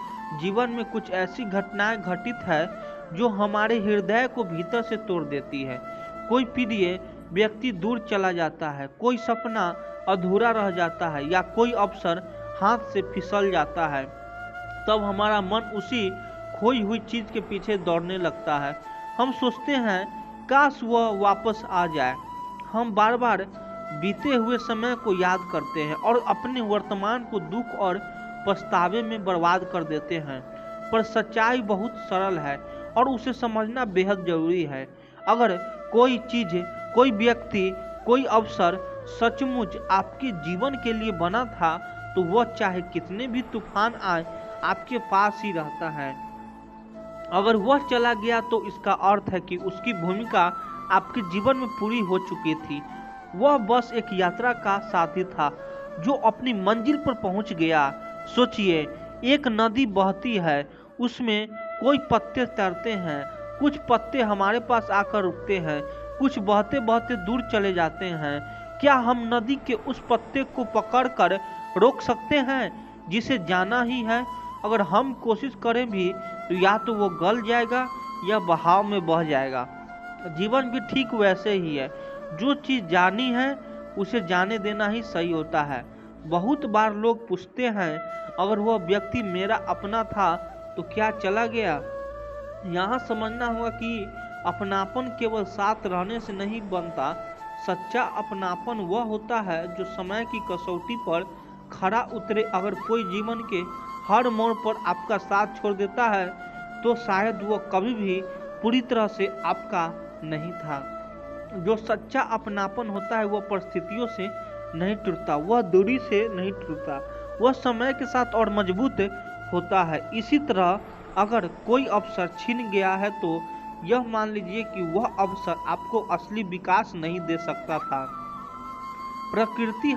जीवन में कुछ ऐसी घटनाएं घटित है जो हमारे हृदय को भीतर से तोड़ देती है। कोई प्रिय व्यक्ति दूर चला जाता है, कोई सपना अधूरा रह जाता है या कोई अवसर हाथ से फिसल जाता है, तब हमारा मन उसी खोई हुई चीज के पीछे दौड़ने लगता है। हम सोचते हैं काश वह वापस आ जाए। हम बार बार बीते हुए समय को याद करते हैं और अपने वर्तमान को दुख और पछतावे में बर्बाद कर देते हैं। पर सच्चाई बहुत सरल है और उसे समझना बेहद जरूरी है। अगर कोई चीज, कोई व्यक्ति, कोई अवसर सचमुच आपके जीवन के लिए बना था तो वह चाहे कितने भी तूफान आए आपके पास ही रहता है। अगर वह चला गया तो इसका अर्थ है कि उसकी भूमिका आपके जीवन में पूरी हो चुकी थी। वह बस एक यात्रा का साथी था जो अपनी मंजिल पर पहुंच गया। सोचिए, एक नदी बहती है, उसमें कोई पत्ते तैरते हैं, कुछ पत्ते हमारे पास आकर रुकते हैं, कुछ बहते बहते दूर चले जाते हैं। क्या हम नदी के उस पत्ते को पकड़कर रोक सकते हैं जिसे जाना ही है? अगर हम कोशिश करें भी तो या तो वो गल जाएगा या बहाव में बह जाएगा। जीवन भी ठीक वैसे ही है। जो चीज जानी है उसे जाने देना ही सही होता है। बहुत बार लोग पूछते हैं, अगर वह व्यक्ति मेरा अपना था तो क्या चला गया? यहाँ समझना होगा कि अपनापन केवल साथ रहने से नहीं बनता। सच्चा अपनापन वह होता है जो समय की कसौटी पर खरा उतरे। अगर कोई जीवन के हर मोड़ पर आपका साथ छोड़ देता है तो शायद वह कभी भी पूरी तरह से आपका नहीं था। जो सच्चा अपनापन होता है वह परिस्थितियों से नहीं टूटता, वह दूरी से नहीं टूटता, वह समय के साथ और मजबूत होता है। इसी तरह अगर कोई अवसर छीन गया है तो यह मान लीजिए कि वह अवसर आपको असली विकास नहीं दे सकता था। प्रकृति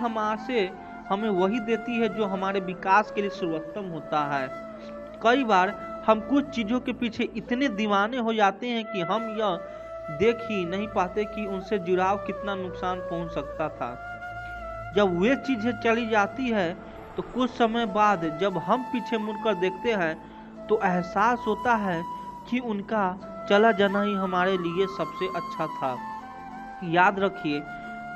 हमें वही देती है जो हमारे विकास के लिए सर्वोत्तम होता है। कई बार हम कुछ चीजों के पीछे इतने दीवाने हो जाते हैं कि हम यह देख ही नहीं पाते कि उनसे जुड़ाव कितना नुकसान पहुंच सकता था। जब वे चीजें चली जाती है तो कुछ समय बाद जब हम पीछे मुड़कर देखते हैं तो एहसास होता है कि उनका चला जाना ही हमारे लिए सबसे अच्छा था। याद रखिए,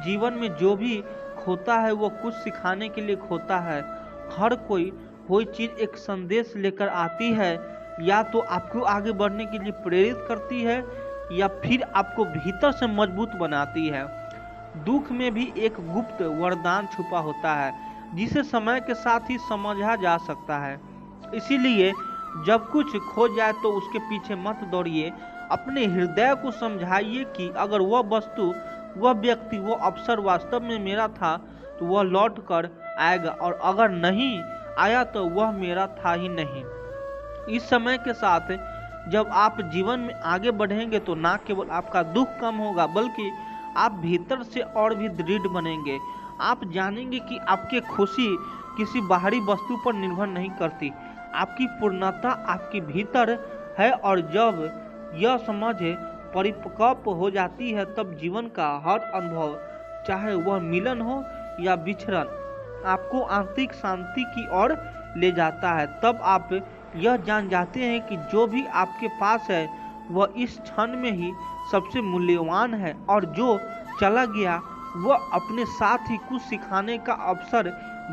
जीवन में जो भी खोता है वो कुछ सिखाने के लिए खोता है। हर कोई चीज एक संदेश लेकर आती है, या तो आपको आगे बढ़ने के लिए प्रेरित करती है या फिर आपको भीतर से मजबूत बनाती है। दुख में भी एक गुप्त वरदान छुपा होता है जिसे समय के साथ ही समझा जा सकता है। इसीलिए जब कुछ खो जाए तो उसके पीछे मत दौड़िए। अपने हृदय को समझाइए कि अगर वह वस्तु, वह व्यक्ति, वह अवसर वास्तव में मेरा था तो वह लौट कर आएगा, और अगर नहीं आया तो वह मेरा था ही नहीं। इस समय के साथ जब आप जीवन में आगे बढ़ेंगे तो ना केवल आपका दुख कम होगा बल्कि आप भीतर से और भी दृढ़ बनेंगे। आप जानेंगे कि आपकी खुशी किसी बाहरी वस्तु पर निर्भर नहीं करती, आपकी पूर्णता आपके भीतर है। और जब यह समझ परिपक्व हो जाती है तब जीवन का हर अनुभव, चाहे वह मिलन हो या विछड़न, आपको आंतरिक शांति की ओर ले जाता है। तब आप यह जान जाते हैं कि जो भी आपके पास है वह इस क्षण में ही सबसे मूल्यवान है, और जो चला गया वह अपने साथ ही कुछ सिखाने का अवसर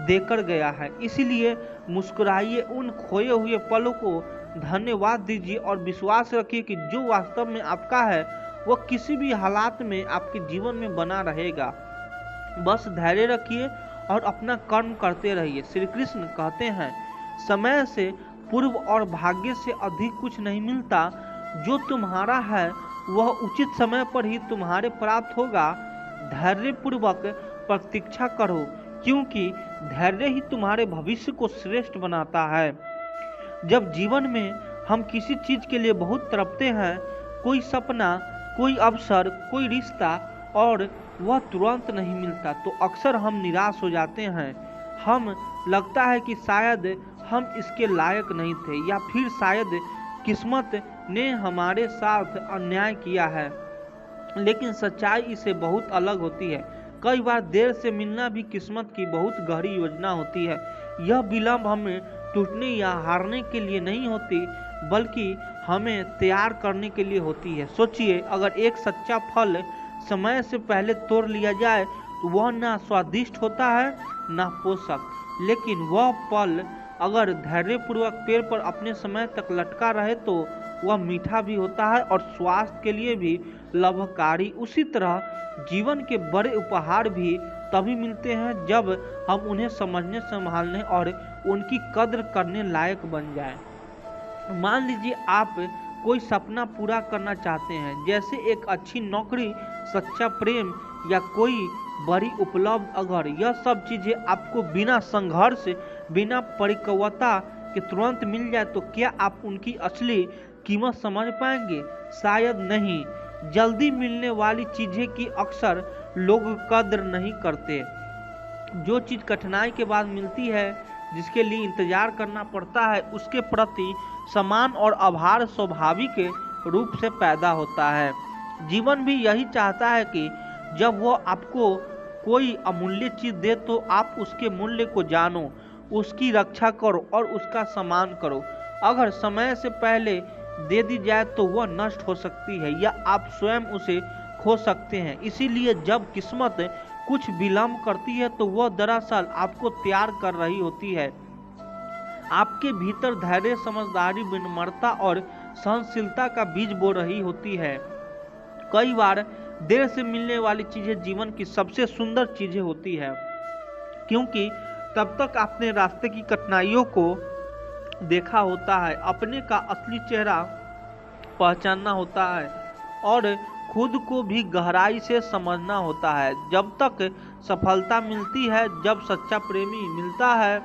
देकर गया है। इसलिए मुस्कुराइए, उन खोए हुए पलों को धन्यवाद दीजिए और विश्वास रखिए कि जो वास्तव में आपका है वह किसी भी हालात में आपके जीवन में बना रहेगा। बस धैर्य रखिए और अपना कर्म करते रहिए। श्री कृष्ण कहते हैं, समय से पूर्व और भाग्य से अधिक कुछ नहीं मिलता। जो तुम्हारा है वह उचित समय पर ही तुम्हारे प्राप्त होगा। धैर्य पूर्वक प्रतीक्षा करो, क्योंकि धैर्य ही तुम्हारे भविष्य को श्रेष्ठ बनाता है। जब जीवन में हम किसी चीज के लिए बहुत तड़पते हैं, कोई सपना, कोई अवसर, कोई रिश्ता, और वह तुरंत नहीं मिलता, तो अक्सर हम निराश हो जाते हैं। हम लगता है कि शायद हम इसके लायक नहीं थे, या फिर शायद किस्मत ने हमारे साथ अन्याय किया है। लेकिन सच्चाई इससे बहुत अलग होती है। कई बार देर से मिलना भी किस्मत की बहुत गहरी योजना होती है। यह विलंब हमें टूटने या हारने के लिए नहीं होती, बल्कि हमें तैयार करने के लिए होती है। सोचिए, अगर एक सच्चा फल समय से पहले तोड़ लिया जाए तो वह ना स्वादिष्ट होता है ना पोषक, लेकिन वह फल अगर धैर्यपूर्वक पेड़ पर अपने समय तक लटका रहे तो वह मीठा भी होता है और स्वास्थ्य के लिए भी लाभकारी। उसी तरह जीवन के बड़े उपहार भी तभी मिलते हैं जब हम उन्हें समझने, संभालने और उनकी कद्र करने लायक बन जाएं। मान लीजिए आप कोई सपना पूरा करना चाहते हैं, जैसे एक अच्छी नौकरी, सच्चा प्रेम या कोई बड़ी उपलब्धि। अगर यह सब चीजें आपको बिना संघर्ष, बिना परिपक्वता के तुरंत मिल जाए तो क्या आप उनकी असली कीमत समझ पाएंगे? शायद नहीं। जल्दी मिलने वाली चीजें की अक्सर लोग कद्र नहीं करते। जो चीज कठिनाई के बाद मिलती है, जिसके लिए इंतजार करना पड़ता है, उसके प्रति सम्मान और आभार स्वाभाविक रूप से पैदा होता है। जीवन भी यही चाहता है कि जब वो आपको कोई अमूल्य चीज दे तो आप उसके मूल्य को जानो, उसकी रक्षा करो और उसका सम्मान करो। अगर समय से पहले दे दी जाए तो वह नष्ट हो सकती है या आप स्वयं उसे खो सकते हैं। इसीलिए जब किस्मत कुछ विलंब करती है तो वह दरअसल आपको तैयार कर रही होती है। आपके भीतर धैर्य, समझदारी, विनम्रता और सहनशीलता का बीज बो रही होती है। कई बार देर से मिलने वाली चीजें जीवन की सबसे सुंदर चीजें होती है, क्योंकि तब तक आपने रास्ते की कठिनाइयों को देखा होता है, अपने का असली चेहरा पहचानना होता है और खुद को भी गहराई से समझना होता है। जब तक सफलता मिलती है, जब सच्चा प्रेमी मिलता है,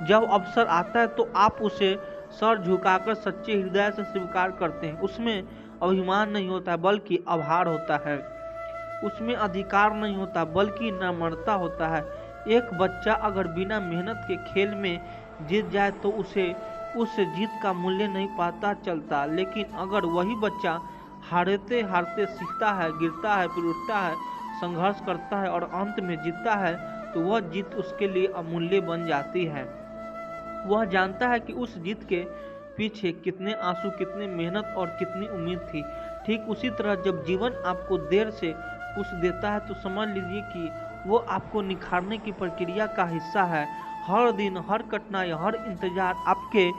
जब अवसर आता है तो आप उसे सर झुकाकर सच्चे हृदय से स्वीकार करते हैं। उसमें अभिमान नहीं होता है बल्कि आभार होता है, उसमें अधिकार नहीं होता बल्कि नम्रता होता है। एक बच्चा अगर बिना मेहनत के खेल में जीत जाए तो उसे उस जीत का मूल्य नहीं पता चलता, लेकिन अगर वही बच्चा हारते हारते सीखता है, गिरता है, फिर उठता है, संघर्ष करता है और अंत में जीतता है तो वह जीत उसके लिए अमूल्य बन जाती है। वह जानता है कि उस जीत के पीछे कितने आंसू, कितनी मेहनत और कितनी उम्मीद थी। ठीक उसी तरह जब जीवन आपको देर से कुछ देता है तो समझ लीजिए कि वो आपको निखारने की प्रक्रिया का हिस्सा है। हर दिन, हर कठिनाई, हर इंतजार आपके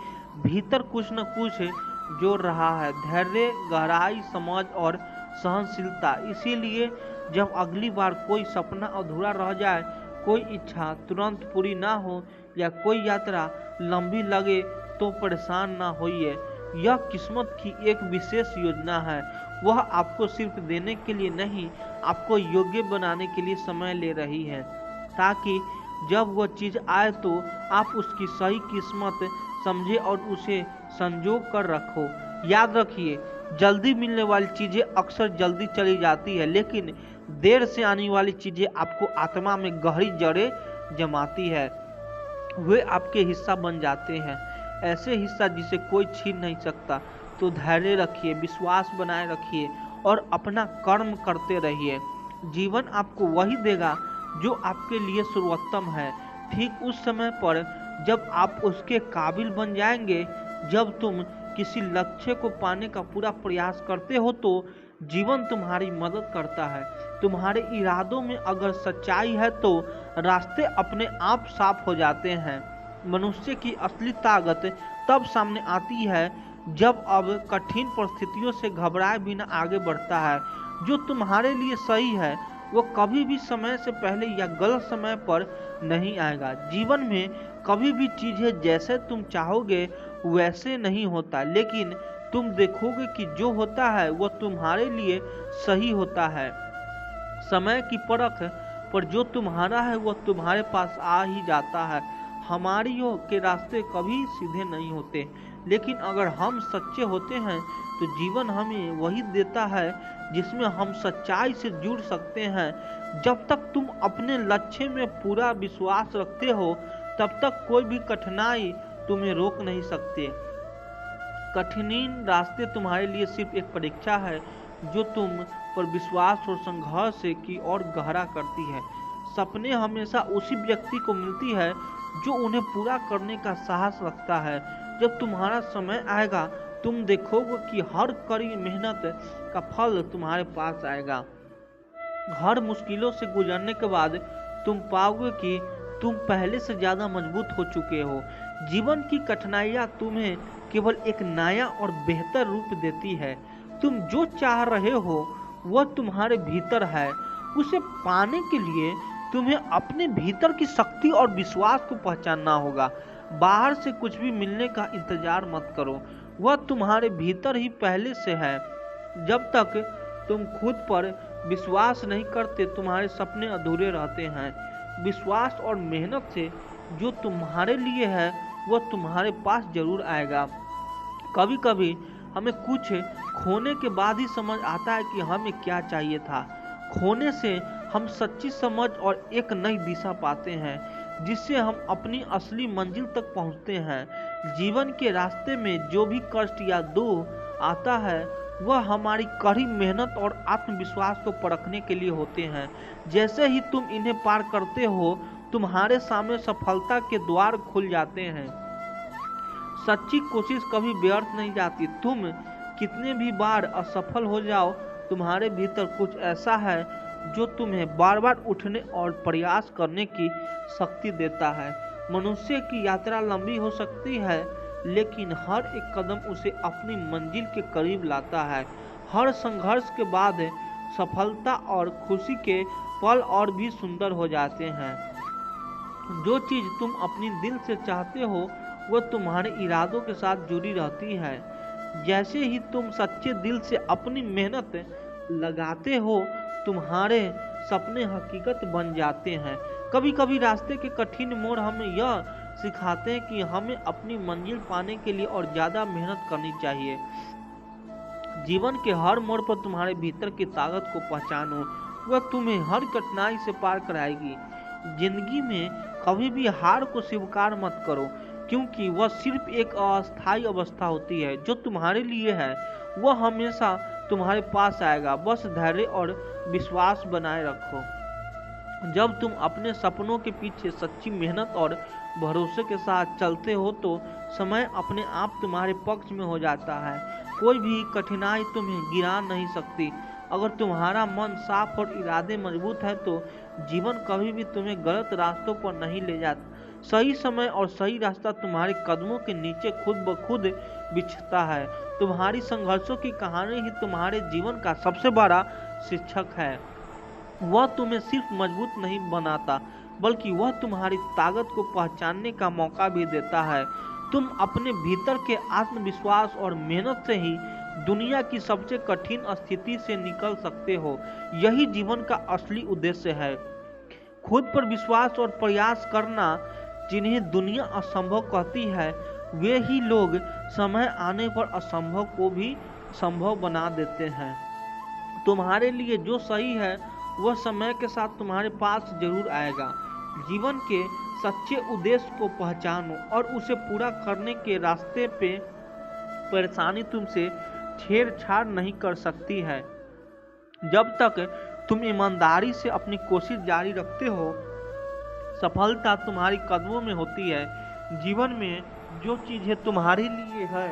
भीतर कुछ न कुछ जोड़ रहा है, धैर्य, गहराई, समझ और सहनशीलता। इसीलिए जब अगली बार कोई सपना अधूरा रह जाए, कोई इच्छा तुरंत पूरी ना हो या कोई यात्रा लंबी लगे तो परेशान ना होइए। यह किस्मत की एक विशेष योजना है। वह आपको सिर्फ देने के लिए नहीं, आपको योग्य बनाने के लिए समय ले रही है, ताकि जब वह चीज आए तो आप उसकी सही किस्मत समझे और उसे संजो कर रखो। याद रखिए, जल्दी मिलने वाली चीजें अक्सर जल्दी चली जाती है, लेकिन देर से आने वाली चीजें आपको आत्मा में गहरी जड़ें जमाती है। वे आपके हिस्सा बन जाते हैं, ऐसे हिस्सा जिसे कोई छीन नहीं सकता। तो धैर्य रखिए, विश्वास बनाए रखिए और अपना कर्म करते रहिए। जीवन आपको वही देगा जो आपके लिए सर्वोत्तम है, ठीक उस समय पर जब आप उसके काबिल बन जाएंगे। जब तुम किसी लक्ष्य को पाने का पूरा प्रयास करते हो तो जीवन तुम्हारी मदद करता है। तुम्हारे इरादों में अगर सच्चाई है तो रास्ते अपने आप साफ हो जाते हैं। मनुष्य की असली ताकत तब सामने आती है जब अब कठिन परिस्थितियों से घबराए बिना आगे बढ़ता है। जो तुम्हारे लिए सही है वो कभी भी समय से पहले या गलत समय पर नहीं आएगा। जीवन में कभी भी चीजें जैसे तुम चाहोगे वैसे नहीं होता, लेकिन तुम देखोगे कि जो होता है वो तुम्हारे लिए सही होता है। समय की परख पर जो तुम्हारा है वो तुम्हारे पास आ ही जाता है। हमारी के रास्ते कभी सीधे नहीं होते, लेकिन अगर हम सच्चे होते हैं तो जीवन हमें वही देता है जिसमें हम सच्चाई से जुड़ सकते हैं। जब तक तुम अपने लक्ष्य में पूरा विश्वास रखते हो तब तक कोई भी कठिनाई तुम्हें रोक नहीं सकते। कठिन रास्ते तुम्हारे लिए सिर्फ एक परीक्षा है जो तुम पर विश्वास और संघर्ष की ओर गहरा करती है। सपने हमेशा उसी व्यक्ति को मिलती है जो उन्हें पूरा करने का साहस रखता है। जब तुम्हारा समय आएगा तुम देखोगे कि हर कड़ी मेहनत का फल तुम्हारे पास आएगा। हर मुश्किलों से गुजरने के बाद तुम पाओगे कि तुम पहले से ज्यादा मजबूत हो चुके हो। जीवन की कठिनाइयाँ तुम्हें केवल एक नया और बेहतर रूप देती है। तुम जो चाह रहे हो वह तुम्हारे भीतर है। उसे पाने के लिए तुम्हें अपने भीतर की शक्ति और विश्वास को पहचानना होगा। बाहर से कुछ भी मिलने का इंतजार मत करो, वह तुम्हारे भीतर ही पहले से है। जब तक तुम खुद पर विश्वास नहीं करते, तुम्हारे सपने अधूरे रहते हैं। विश्वास और मेहनत से जो तुम्हारे लिए है वह तुम्हारे पास जरूर आएगा। कभी कभी हमें कुछ खोने के बाद ही समझ आता है कि हमें क्या चाहिए था। खोने से हम सच्ची समझ और एक नई दिशा पाते हैं, जिससे हम अपनी असली मंजिल तक पहुंचते हैं। जीवन के रास्ते में जो भी कष्ट या दुख आता है वह हमारी कड़ी मेहनत और आत्मविश्वास को परखने के लिए होते हैं। जैसे ही तुम इन्हें पार करते हो, तुम्हारे सामने सफलता के द्वार खुल जाते हैं। सच्ची कोशिश कभी व्यर्थ नहीं जाती। तुम कितने भी बार असफल हो जाओ, तुम्हारे भीतर कुछ ऐसा है जो तुम्हें बार बार उठने और प्रयास करने की शक्ति देता है। मनुष्य की यात्रा लंबी हो सकती है, लेकिन हर एक कदम उसे अपनी मंजिल के करीब लाता है। हर संघर्ष के बाद सफलता और खुशी के पल और भी सुंदर हो जाते हैं। जो चीज तुम अपनी दिल से चाहते हो वह तुम्हारे इरादों के साथ जुड़ी रहती है। जैसे ही तुम सच्चे दिल से अपनी मेहनत लगाते हो, तुम्हारे सपने हकीकत बन जाते हैं। कभी कभी रास्ते के कठिन मोड़ हमें यह सिखाते हैं कि हमें अपनी मंजिल पाने के लिए और ज़्यादा मेहनत करनी चाहिए। जीवन के हर मोड़ पर तुम्हारे भीतर की ताकत को पहचानो, वह तुम्हें हर कठिनाई से पार कराएगी। जिंदगी में कभी भी हार को स्वीकार मत करो, क्योंकि वह सिर्फ एक अस्थायी अवस्था होती है। जो तुम्हारे लिए है वह हमेशा तुम्हारे पास आएगा। बस धैर्य और विश्वास बनाए रखो। जब तुम अपने सपनों के पीछे सच्ची मेहनत और भरोसे के साथ चलते हो तो समय अपने आप तुम्हारे पक्ष में हो जाता है। कोई भी कठिनाई तुम्हें गिरा नहीं सकती। अगर तुम्हारा मन साफ और इरादे मजबूत है तो जीवन कभी भी तुम्हें गलत रास्तों पर नहीं ले जाता। सही समय और सही रास्ता तुम्हारे कदमों के नीचे खुद ब खुद बिछता है। तुम्हारी संघर्षों की कहानी ही तुम्हारे जीवन का सबसे बड़ा शिक्षक है। वह तुम्हें सिर्फ मजबूत नहीं बनाता, बल्कि वह तुम्हारी ताकत को पहचानने का मौका भी देता है। तुम अपने भीतर के आत्मविश्वास और मेहनत से ही दुनिया की सबसे कठिन स्थिति से निकल सकते हो। यही जीवन का असली उद्देश्य है। खुद पर विश्वास और प्रयास करना। जिन्हें दुनिया असंभव कहती है, वे ही लोग समय आने पर असंभव को भी संभव बना देते हैं। तुम्हारे लिए जो सही है वह समय के साथ तुम्हारे पास जरूर आएगा। जीवन के सच्चे उद्देश्य को पहचानो और उसे पूरा करने के रास्ते पे परेशानी तुमसे छेड़छाड़ नहीं कर सकती है। जब तक तुम ईमानदारी से अपनी कोशिश जारी रखते हो, सफलता तुम्हारी कदमों में होती है। जीवन में जो चीज़ें तुम्हारे लिए है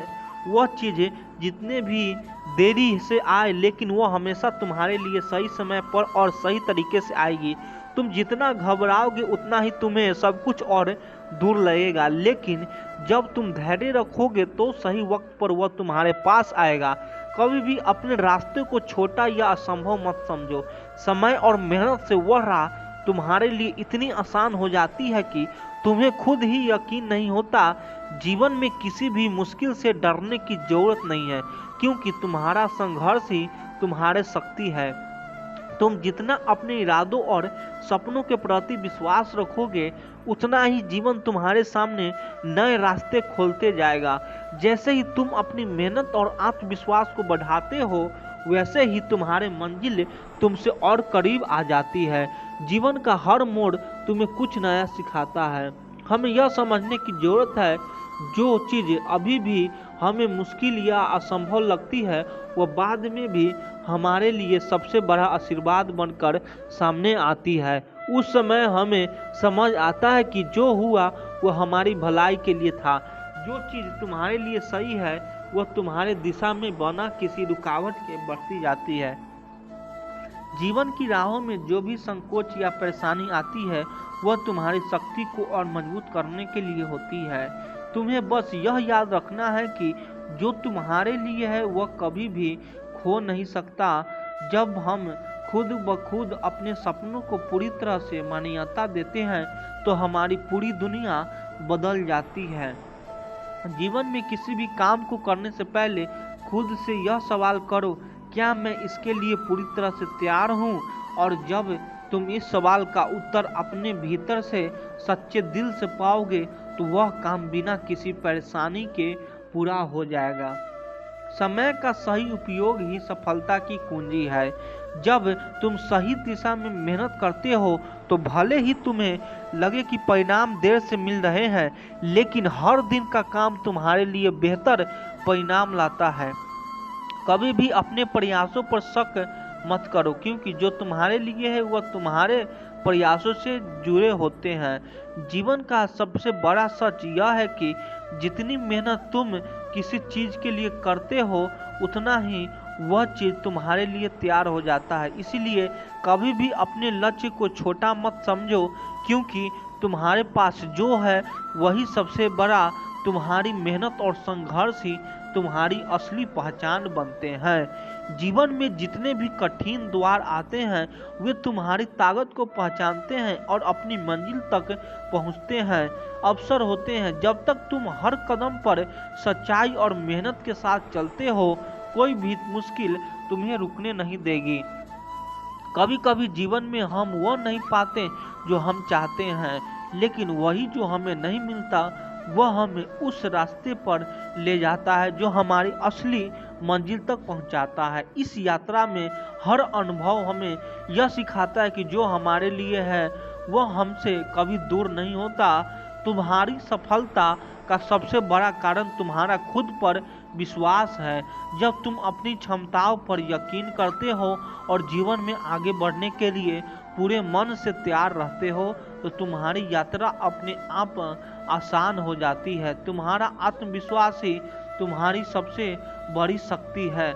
वह चीज़ें जितने भी देरी से आए, लेकिन वह हमेशा तुम्हारे लिए सही समय पर और सही तरीके से आएगी। तुम जितना घबराओगे उतना ही तुम्हें सब कुछ और दूर लगेगा, लेकिन जब तुम धैर्य रखोगे तो सही वक्त पर वह तुम्हारे पास आएगा। कभी भी अपने रास्ते को छोटा या असंभव मत समझो। समय और मेहनत से वह राह तुम्हारे लिए इतनी आसान हो जाती है कि तुम्हें खुद ही यकीन नहीं होता। जीवन में किसी भी मुश्किल से डरने की जरूरत नहीं है, क्योंकि तुम्हारा संघर्ष ही तुम्हारे शक्ति है। तुम जितना अपने इरादों और सपनों के प्रति विश्वास रखोगे, उतना ही जीवन तुम्हारे सामने नए रास्ते खोलते जाएगा। जैसे ही तुम अपनी मेहनत और आत्मविश्वास को बढ़ाते हो, वैसे ही तुम्हारे मंजिल तुमसे और करीब आ जाती है। जीवन का हर मोड़ तुम्हें कुछ नया सिखाता है। हमें यह समझने की जरूरत है, जो चीज़ अभी भी हमें मुश्किल या असंभव लगती है, वह बाद में भी हमारे लिए सबसे बड़ा आशीर्वाद बनकर सामने आती है। उस समय हमें समझ आता है कि जो हुआ वह हमारी भलाई के लिए था। जो चीज़ तुम्हारे लिए सही है वह तुम्हारे दिशा में बना किसी रुकावट के बढ़ती जाती है। जीवन की राहों में जो भी संकोच या परेशानी आती है वह तुम्हारी शक्ति को और मजबूत करने के लिए होती है। तुम्हें बस यह याद रखना है कि जो तुम्हारे लिए है वह कभी भी खो नहीं सकता। जब हम खुद ब खुद अपने सपनों को पूरी तरह से मान्यता देते हैं तो हमारी पूरी दुनिया बदल जाती है। जीवन में किसी भी काम को करने से पहले खुद से यह सवाल करो, क्या मैं इसके लिए पूरी तरह से तैयार हूँ? और जब तुम इस सवाल का उत्तर अपने भीतर से सच्चे दिल से पाओगे तो वह काम बिना किसी परेशानी के पूरा हो जाएगा। समय का सही उपयोग ही सफलता की कुंजी है। जब तुम सही दिशा में मेहनत करते हो तो भले ही तुम्हें लगे कि परिणाम देर से मिल रहे हैं, लेकिन हर दिन का काम तुम्हारे लिए बेहतर परिणाम लाता है। कभी भी अपने प्रयासों पर शक मत करो, क्योंकि जो तुम्हारे लिए है वह तुम्हारे प्रयासों से जुड़े होते हैं। जीवन का सबसे बड़ा सच यह है कि जितनी मेहनत तुम किसी चीज के लिए करते हो उतना ही वह चीज तुम्हारे लिए तैयार हो जाता है। इसीलिए कभी भी अपने लक्ष्य को छोटा मत समझो, क्योंकि तुम्हारे पास जो है वही सबसे बड़ा। तुम्हारी मेहनत और संघर्ष ही तुम्हारी असली पहचान बनते हैं। जीवन में जितने भी कठिन द्वार आते हैं वे तुम्हारी ताकत को पहचानते हैं और अपनी मंजिल तक पहुंचते हैं। अवसर होते हैं। जब तक तुम हर कदम पर सच्चाई और मेहनत के साथ चलते हो, कोई भी मुश्किल तुम्हें रुकने नहीं देगी। कभी कभी जीवन में हम वो नहीं पाते जो हम चाहते हैं, लेकिन वही जो हमें नहीं मिलता वह हमें उस रास्ते पर ले जाता है जो हमारी असली मंजिल तक पहुंचाता है। इस यात्रा में हर अनुभव हमें यह सिखाता है कि जो हमारे लिए है वह हमसे कभी दूर नहीं होता। तुम्हारी सफलता का सबसे बड़ा कारण तुम्हारा खुद पर विश्वास है। जब तुम अपनी क्षमताओं पर यकीन करते हो और जीवन में आगे बढ़ने के लिए पूरे मन से तैयार रहते हो तो तुम्हारी यात्रा अपने आप आसान हो जाती है। तुम्हारा आत्मविश्वास ही तुम्हारी सबसे बड़ी शक्ति है।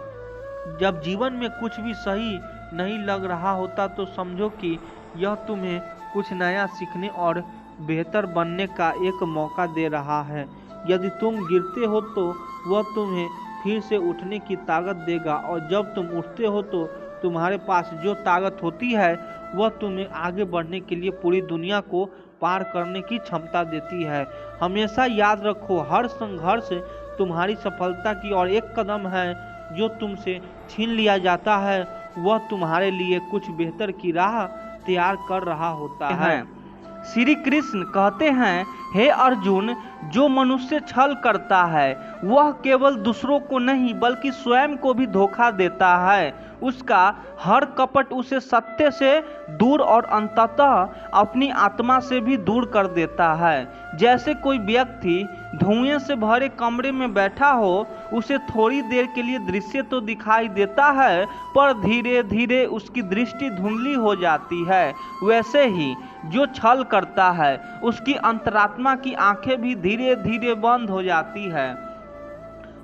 जब जीवन में कुछ भी सही नहीं लग रहा होता तो समझो कि यह तुम्हें कुछ नया सीखने और बेहतर बनने का एक मौका दे रहा है। यदि तुम गिरते हो तो वह तुम्हें फिर से उठने की ताकत देगा, और जब तुम उठते हो तो तुम्हारे पास जो ताकत होती है वह तुम्हें आगे बढ़ने के लिए पूरी दुनिया को पार करने की क्षमता देती है। हमेशा याद रखो, हर संघर्ष तुम्हारी सफलता की और एक कदम है। जो तुमसे छीन लिया जाता है वह तुम्हारे लिए कुछ बेहतर की राह तैयार कर रहा होता है। श्री कृष्ण कहते हैं, हे अर्जुन, जो मनुष्य छल करता है वह केवल दूसरों को नहीं बल्कि स्वयं को भी धोखा देता है। उसका हर कपट उसे सत्य से दूर और अंततः अपनी आत्मा से भी दूर कर देता है। जैसे कोई व्यक्ति धुएं से भरे कमरे में बैठा हो, उसे थोड़ी देर के लिए दृश्य तो दिखाई देता है पर धीरे धीरे उसकी दृष्टि धुंधली हो जाती है। वैसे ही जो छल करता है उसकी अंतरात्मा की आंखें भी धीरे धीरे बंद हो जाती है।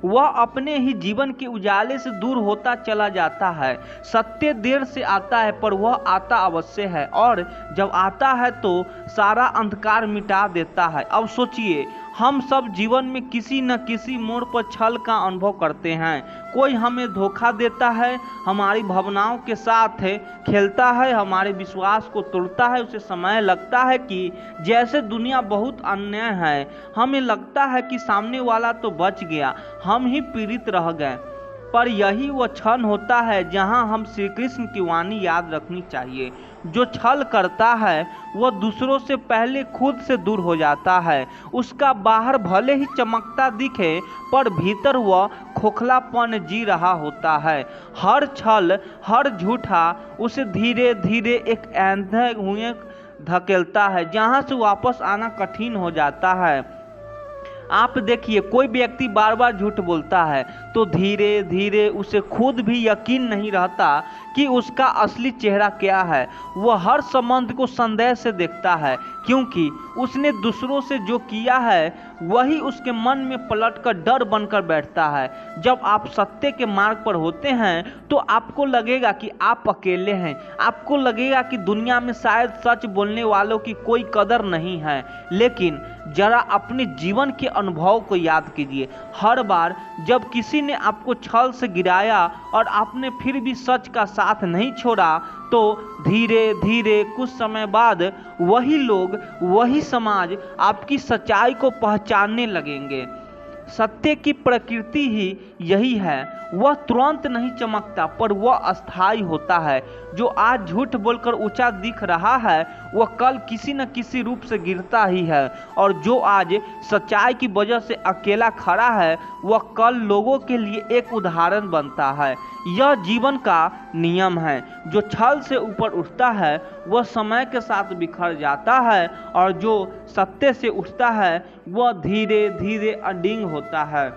वह अपने ही जीवन के उजाले से दूर होता चला जाता है। सत्य देर से आता है पर वह आता अवश्य है, और जब आता है तो सारा अंधकार मिटा देता है। अब सोचिए, हम सब जीवन में किसी न किसी मोड़ पर छल का अनुभव करते हैं। कोई हमें धोखा देता है, हमारी भावनाओं के साथ खेलता है, हमारे विश्वास को तोड़ता है। उसे समय लगता है कि जैसे दुनिया बहुत अन्याय है। हमें लगता है कि सामने वाला तो बच गया, हम ही पीड़ित रह गए। पर यही वह क्षण होता है जहां हम श्री कृष्ण की वाणी याद रखनी चाहिए। जो छल करता है वह दूसरों से पहले खुद से दूर हो जाता है। उसका बाहर भले ही चमकता दिखे पर भीतर वह खोखलापन जी रहा होता है। हर छल, हर झूठा उसे धीरे धीरे एक अंधे कुएं धकेलता है जहां से वापस आना कठिन हो जाता है। आप देखिए, कोई व्यक्ति बार बार झूठ बोलता है तो धीरे धीरे उसे खुद भी यकीन नहीं रहता कि उसका असली चेहरा क्या है। वह हर संबंध को संदेह से देखता है, क्योंकि उसने दूसरों से जो किया है वही उसके मन में पलटकर डर बनकर बैठता है। जब आप सत्य के मार्ग पर होते हैं तो आपको लगेगा कि आप अकेले हैं। आपको लगेगा कि दुनिया में शायद सच बोलने वालों की कोई कदर नहीं है, लेकिन जरा अपने जीवन के अनुभव को याद कीजिए। हर बार जब किसी ने आपको छल से गिराया और आपने फिर भी सच का साथ नहीं छोड़ा, तो धीरे धीरे कुछ समय बाद वही लोग, वही समाज आपकी सच्चाई को पहचानने लगेंगे। सत्य की प्रकृति ही यही है, वह तुरंत नहीं चमकता, पर वह अस्थायी होता है। जो आज झूठ बोलकर ऊंचा दिख रहा है, वह कल किसी न किसी रूप से गिरता ही है, और जो आज सच्चाई की वजह से अकेला खड़ा है, वह कल लोगों के लिए एक उदाहरण बनता है। यह जीवन का नियम है। जो छल से ऊपर उठता है वह समय के साथ बिखर जाता है, और जो सत्य से उठता है वह धीरे धीरे अडिग होता है,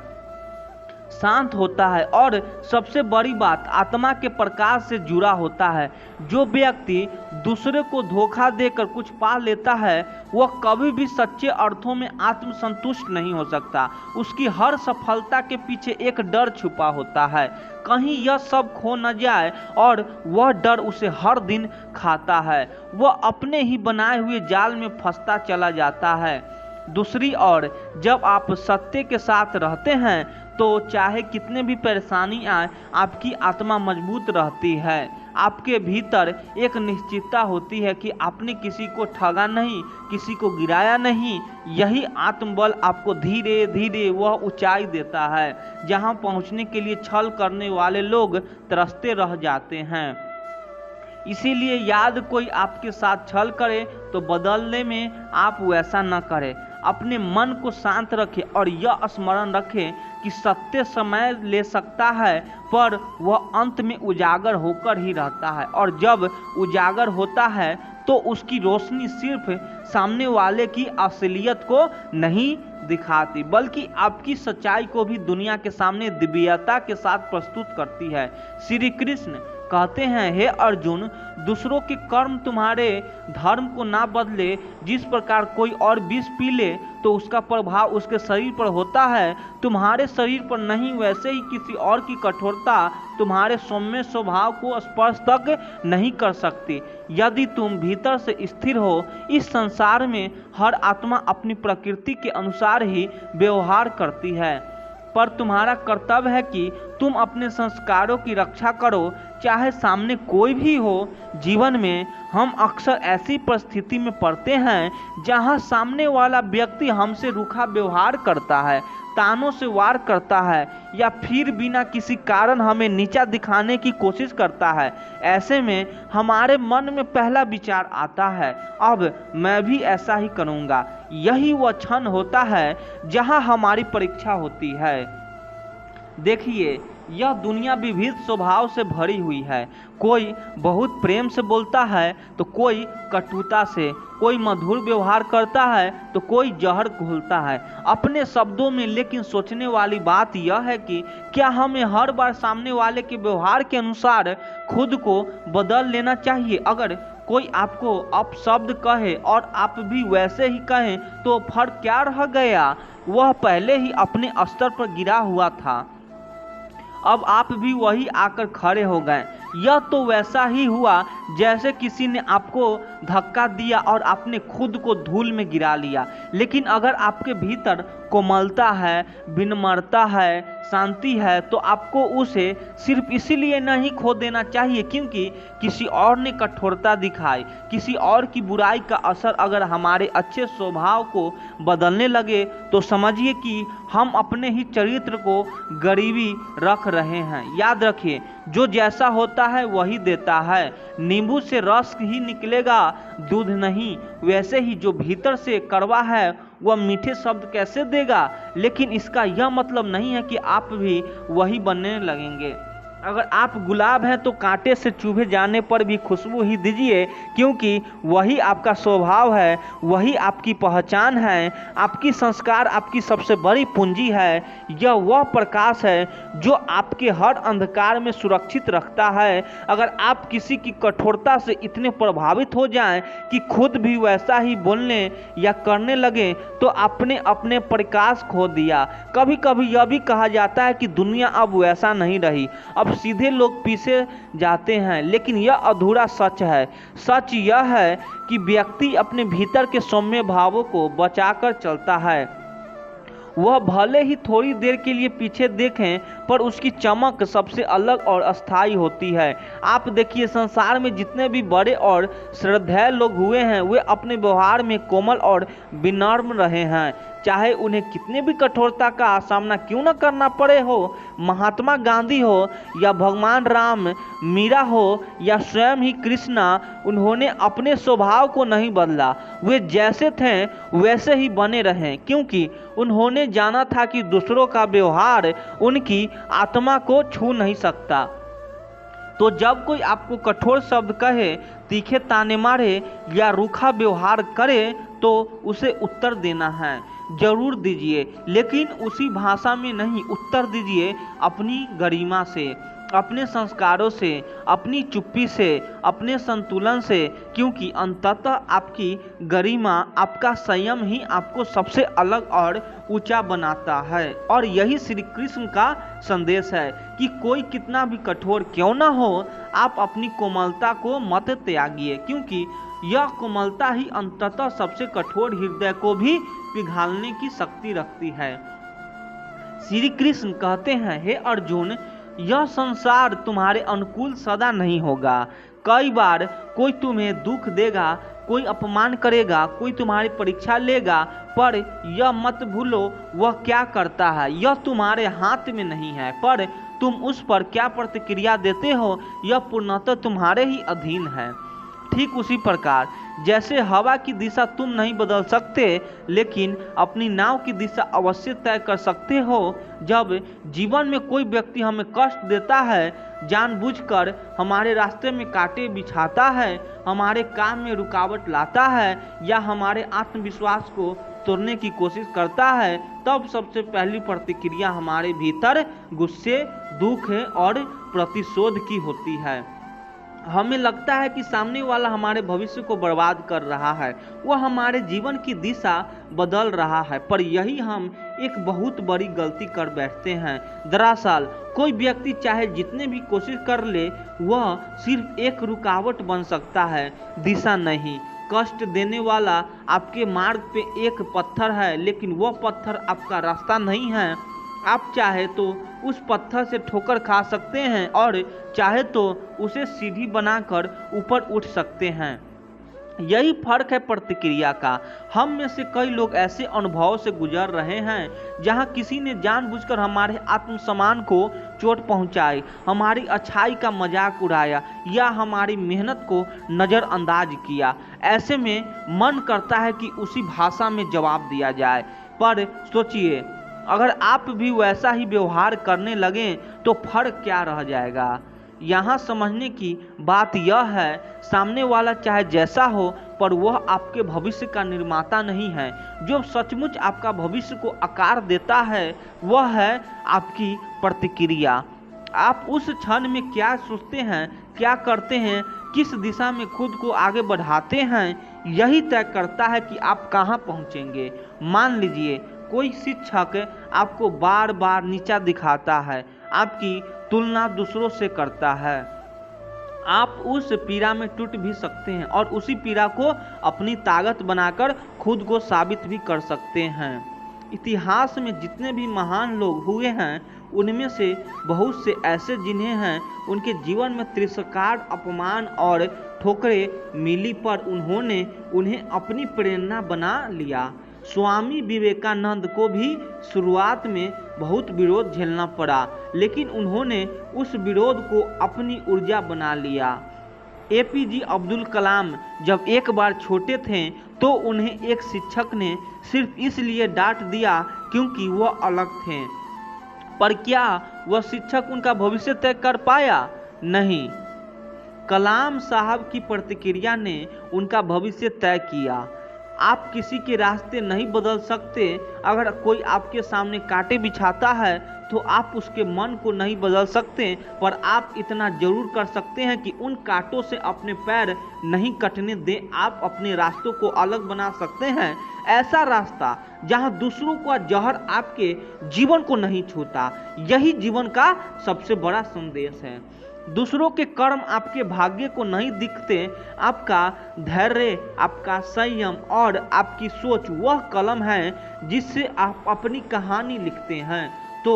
शांत होता है, और सबसे बड़ी बात, आत्मा के प्रकाश से जुड़ा होता है। जो व्यक्ति दूसरे को धोखा देकर कुछ पा लेता है, वह कभी भी सच्चे अर्थों में आत्मसंतुष्ट नहीं हो सकता। उसकी हर सफलता के पीछे एक डर छुपा होता है, कहीं यह सब खो न जाए, और वह डर उसे हर दिन खाता है। वह अपने ही बनाए हुए जाल में फंसता चला जाता है। दूसरी ओर जब आप सत्य के साथ रहते हैं, तो चाहे कितने भी परेशानी आए, आपकी आत्मा मजबूत रहती है। आपके भीतर एक निश्चितता होती है कि आपने किसी को ठगा नहीं, किसी को गिराया नहीं। यही आत्मबल आपको धीरे धीरे वह ऊंचाई देता है जहां पहुंचने के लिए छल करने वाले लोग तरसते रह जाते हैं। इसीलिए याद कोई आपके साथ छल करे तो बदलने में आप वैसा न करें। अपने मन को शांत रखें और यह स्मरण रखें कि सत्य समय ले सकता है, पर वह अंत में उजागर होकर ही रहता है, और जब उजागर होता है तो उसकी रोशनी सिर्फ सामने वाले की असलियत को नहीं दिखाती, बल्कि आपकी सच्चाई को भी दुनिया के सामने दिव्यता के साथ प्रस्तुत करती है। श्री कृष्ण कहते हैं, हे अर्जुन, दूसरों के कर्म तुम्हारे धर्म को ना बदले। जिस प्रकार कोई और विष पी ले तो उसका प्रभाव उसके शरीर पर होता है, तुम्हारे शरीर पर नहीं, वैसे ही किसी और की कठोरता तुम्हारे सौम्य स्वभाव को स्पर्श तक नहीं कर सकती। यदि तुम भीतर से स्थिर हो, इस संसार में हर आत्मा अपनी प्रकृति के अनुसार ही व्यवहार करती है, पर तुम्हारा कर्तव्य है कि तुम अपने संस्कारों की रक्षा करो, चाहे सामने कोई भी हो। जीवन में हम अक्सर ऐसी परिस्थिति में पड़ते हैं जहां सामने वाला व्यक्ति हमसे रूखा व्यवहार करता है, तानों से वार करता है, या फिर बिना किसी कारण हमें नीचा दिखाने की कोशिश करता है। ऐसे में हमारे मन में पहला विचार आता है, अब मैं भी ऐसा ही करूँगा। यही वह क्षण होता है जहां हमारी परीक्षा होती है। देखिए, यह दुनिया विविध स्वभाव से भरी हुई है। कोई बहुत प्रेम से बोलता है तो कोई कटुता से, कोई मधुर व्यवहार करता है तो कोई जहर घोलता है अपने शब्दों में। लेकिन सोचने वाली बात यह है कि क्या हमें हर बार सामने वाले के व्यवहार के अनुसार खुद को बदल लेना चाहिए? अगर कोई आपको अपशब्द कहे और आप भी वैसे ही कहें तो फर्क क्या रह गया? वह पहले ही अपने स्तर पर गिरा हुआ था, अब आप भी वही आकर खड़े हो गए। यह तो वैसा ही हुआ जैसे किसी ने आपको धक्का दिया और आपने खुद को धूल में गिरा लिया। लेकिन अगर आपके भीतर कोमलता है, विनम्रता है, शांति है, तो आपको उसे सिर्फ इसीलिए नहीं खो देना चाहिए क्योंकि किसी और ने कठोरता दिखाई। किसी और की बुराई का असर अगर हमारे अच्छे स्वभाव को बदलने लगे तो समझिए कि हम अपने ही चरित्र को गरीबी रख रहे हैं। याद रखिए, जो जैसा होता है वही देता है। नींबू से रस ही निकलेगा, दूध नहीं। वैसे ही जो भीतर से कड़वा है वह मीठे शब्द कैसे देगा? लेकिन इसका यह मतलब नहीं है कि आप भी वही बनने लगेंगे। अगर आप गुलाब हैं तो कांटे से चुभे जाने पर भी खुशबू ही दीजिए, क्योंकि वही आपका स्वभाव है, वही आपकी पहचान है। आपकी संस्कार आपकी सबसे बड़ी पूंजी है। यह वह प्रकाश है जो आपके हर अंधकार में सुरक्षित रखता है। अगर आप किसी की कठोरता से इतने प्रभावित हो जाएं कि खुद भी वैसा ही बोलने या करने लगे तो आपने अपने प्रकाश खो दिया। कभी कभी यह भी कहा जाता है कि दुनिया अब वैसा नहीं रही, अब सीधे लोग पीछे जाते हैं, लेकिन यह अधूरा सच है। सच यह है कि व्यक्ति अपने भीतर के सौम्य भावों को बचाकर चलता है। वह भले ही थोड़ी देर के लिए पीछे देखें, पर उसकी चमक सबसे अलग और अस्थायी होती है। आप देखिए, संसार में जितने भी बड़े और श्रद्धेय लोग हुए हैं, वे अपने व्यवहार में कोमल और विनम्र रहे हैं, चाहे उन्हें कितने भी कठोरता का सामना क्यों न करना पड़े हो। महात्मा गांधी हो या भगवान राम, मीरा हो या स्वयं ही कृष्णा, उन्होंने अपने स्वभाव को नहीं बदला। वे जैसे थे वैसे ही बने रहे, क्योंकि उन्होंने जाना था कि दूसरों का व्यवहार उनकी आत्मा को छू नहीं सकता। तो जब कोई आपको कठोर शब्द कहे, तीखे ताने मारे या रूखा व्यवहार करे, तो उसे उत्तर देना है, जरूर दीजिए, लेकिन उसी भाषा में नहीं। उत्तर दीजिए अपनी गरिमा से, अपने संस्कारों से, अपनी चुप्पी से, अपने संतुलन से, क्योंकि अंततः आपकी गरिमा, आपका संयम ही आपको सबसे अलग और ऊंचा बनाता है। और यही श्री कृष्ण का संदेश है कि कोई कितना भी कठोर क्यों ना हो, आप अपनी कोमलता को मत त्यागिए, क्योंकि यह कोमलता ही अंततः सबसे कठोर हृदय को भी पिघालने की शक्ति रखती है। श्री कृष्ण कहते हैं, हे अर्जुन, यह संसार तुम्हारे अनुकूल सदा नहीं होगा। कई बार कोई तुम्हें दुख देगा, कोई अपमान करेगा, कोई तुम्हारी परीक्षा लेगा, पर यह मत भूलो वह क्या करता है यह तुम्हारे हाथ में नहीं है, पर तुम उस पर क्या प्रतिक्रिया देते हो यह पूर्णतः तुम्हारे ही अधीन है। ठीक उसी प्रकार जैसे हवा की दिशा तुम नहीं बदल सकते, लेकिन अपनी नाव की दिशा अवश्य तय कर सकते हो। जब जीवन में कोई व्यक्ति हमें कष्ट देता है, जानबूझकर हमारे रास्ते में कांटे बिछाता है, हमारे काम में रुकावट लाता है या हमारे आत्मविश्वास को तोड़ने की कोशिश करता है, तब सबसे पहली प्रतिक्रिया हमारे भीतर गुस्से, दुख और प्रतिशोध की होती है। हमें लगता है कि सामने वाला हमारे भविष्य को बर्बाद कर रहा है, वह हमारे जीवन की दिशा बदल रहा है, पर यही हम एक बहुत बड़ी गलती कर बैठते हैं। दरअसल कोई व्यक्ति चाहे जितने भी कोशिश कर ले, वह सिर्फ एक रुकावट बन सकता है, दिशा नहीं। कष्ट देने वाला आपके मार्ग पे एक पत्थर है, लेकिन वह पत्थर आपका रास्ता नहीं है। आप चाहे तो उस पत्थर से ठोकर खा सकते हैं और चाहे तो उसे सीढ़ी बनाकर ऊपर उठ सकते हैं। यही फर्क है प्रतिक्रिया का। हम में से कई लोग ऐसे अनुभवों से गुजर रहे हैं जहां किसी ने जानबूझकर हमारे आत्मसम्मान को चोट पहुंचाई, हमारी अच्छाई का मजाक उड़ाया या हमारी मेहनत को नज़रअंदाज किया। ऐसे में मन करता है कि उसी भाषा में जवाब दिया जाए, पर सोचिए, अगर आप भी वैसा ही व्यवहार करने लगें तो फर्क क्या रह जाएगा। यहाँ समझने की बात यह है, सामने वाला चाहे जैसा हो, पर वह आपके भविष्य का निर्माता नहीं है। जो सचमुच आपका भविष्य को आकार देता है वह है आपकी प्रतिक्रिया। आप उस क्षण में क्या सोचते हैं, क्या करते हैं, किस दिशा में खुद को आगे बढ़ाते हैं, यही तय करता है कि आप कहाँ पहुँचेंगे। मान लीजिए कोई शिक्षक आपको बार बार नीचा दिखाता है, आपकी तुलना दूसरों से करता है, आप उस पीड़ा में टूट भी सकते हैं और उसी पीड़ा को अपनी ताकत बनाकर खुद को साबित भी कर सकते हैं। इतिहास में जितने भी महान लोग हुए हैं, उनमें से बहुत से ऐसे जिन्हें हैं उनके जीवन में तिरस्कार, अपमान और ठोकरें मिली, पर उन्होंने उन्हें अपनी प्रेरणा बना लिया। स्वामी विवेकानंद को भी शुरुआत में बहुत विरोध झेलना पड़ा, लेकिन उन्होंने उस विरोध को अपनी ऊर्जा बना लिया। एपीजे अब्दुल कलाम जब एक बार छोटे थे तो उन्हें एक शिक्षक ने सिर्फ इसलिए डांट दिया क्योंकि वह अलग थे, पर क्या वह शिक्षक उनका भविष्य तय कर पाया? नहीं। कलाम साहब की प्रतिक्रिया ने उनका भविष्य तय किया। आप किसी के रास्ते नहीं बदल सकते। अगर कोई आपके सामने कांटे बिछाता है तो आप उसके मन को नहीं बदल सकते, पर आप इतना जरूर कर सकते हैं कि उन कांटों से अपने पैर नहीं कटने दें। आप अपने रास्तों को अलग बना सकते हैं, ऐसा रास्ता जहां दूसरों का जहर आपके जीवन को नहीं छूता। यही जीवन का सबसे बड़ा संदेश है। दूसरों के कर्म आपके भाग्य को नहीं दिखते। आपका धैर्य, आपका संयम और आपकी सोच वह कलम है जिससे आप अपनी कहानी लिखते हैं। तो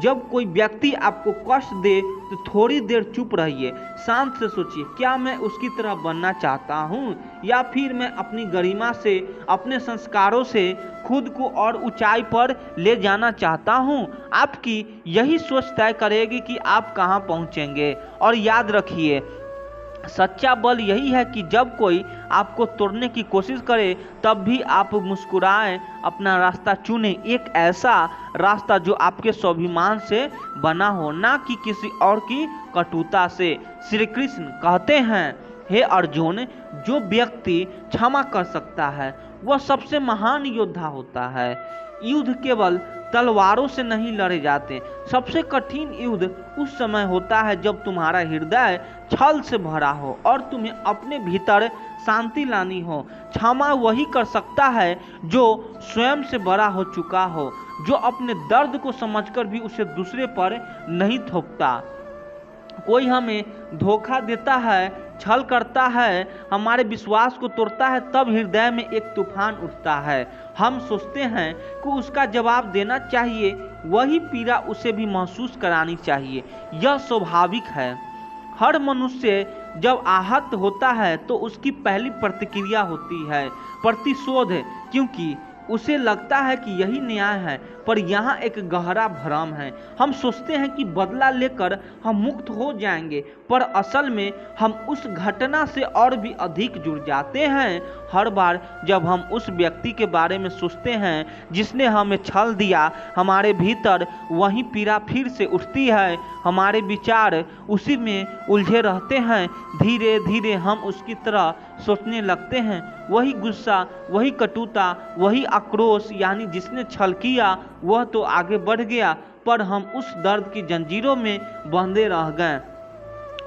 जब कोई व्यक्ति आपको कष्ट दे तो थोड़ी देर चुप रहिए, शांत से सोचिए, क्या मैं उसकी तरह बनना चाहता हूँ या फिर मैं अपनी गरिमा से, अपने संस्कारों से खुद को और ऊंचाई पर ले जाना चाहता हूँ। आपकी यही सोच तय करेगी कि आप कहाँ पहुँचेंगे। और याद रखिए, सच्चा बल यही है कि जब कोई आपको तोड़ने की कोशिश करे तब भी आप मुस्कुराएं, अपना रास्ता चुनें, एक ऐसा रास्ता जो आपके स्वाभिमान से बना हो, ना कि किसी और की कटुता से। श्री कृष्ण कहते हैं, हे अर्जुन, जो व्यक्ति क्षमा कर सकता है वह सबसे महान योद्धा होता है। युद्ध केवल तलवारों से नहीं लड़े जाते। सबसे कठिन युद्ध उस समय होता है जब तुम्हारा हृदय छल से भरा हो और तुम्हें अपने भीतर शांति लानी हो। क्षमा वही कर सकता है जो स्वयं से बड़ा हो चुका हो, जो अपने दर्द को समझकर भी उसे दूसरे पर नहीं थोपता। कोई हमें धोखा देता है, छल करता है, हमारे विश्वास को तोड़ता है, तब हृदय में एक तूफान उठता है। हम सोचते हैं कि उसका जवाब देना चाहिए, वही पीड़ा उसे भी महसूस करानी चाहिए। यह स्वाभाविक है। हर मनुष्य जब आहत होता है तो उसकी पहली प्रतिक्रिया होती है प्रतिशोध, क्योंकि उसे लगता है कि यही न्याय है। पर यहाँ एक गहरा भ्रम है। हम सोचते हैं कि बदला लेकर हम मुक्त हो जाएंगे, पर असल में हम उस घटना से और भी अधिक जुड़ जाते हैं। हर बार जब हम उस व्यक्ति के बारे में सोचते हैं जिसने हमें छल दिया, हमारे भीतर वही पीड़ा फिर से उठती है। हमारे विचार उसी में उलझे रहते हैं। धीरे धीरे हम उसकी तरह सोचने लगते हैं। वही गुस्सा, वही कटुता, वही आक्रोश, यानी जिसने छल किया वह तो आगे बढ़ गया, पर हम उस दर्द की जंजीरों में बंधे रह गए।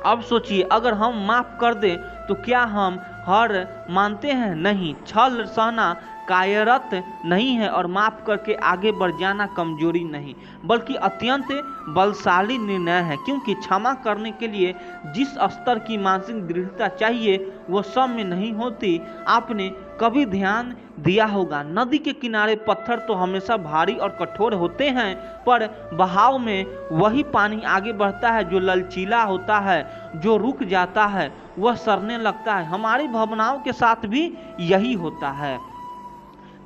अब सोचिए, अगर हम माफ कर दें तो क्या हम हार मानते हैं? नहीं, छल सहना कायरत नहीं है और माफ करके आगे बढ़ जाना कमजोरी नहीं, बल्कि अत्यंत बलशाली निर्णय है। क्योंकि क्षमा करने के लिए जिस स्तर की मानसिक दृढ़ता चाहिए वो सब में नहीं होती। आपने कभी ध्यान दिया होगा, नदी के किनारे पत्थर तो हमेशा भारी और कठोर होते हैं, पर बहाव में वही पानी आगे बढ़ता है जो लचीला होता है, जो रुक जाता है वह सरने लगता है। हमारी भावनाओं के साथ भी यही होता है।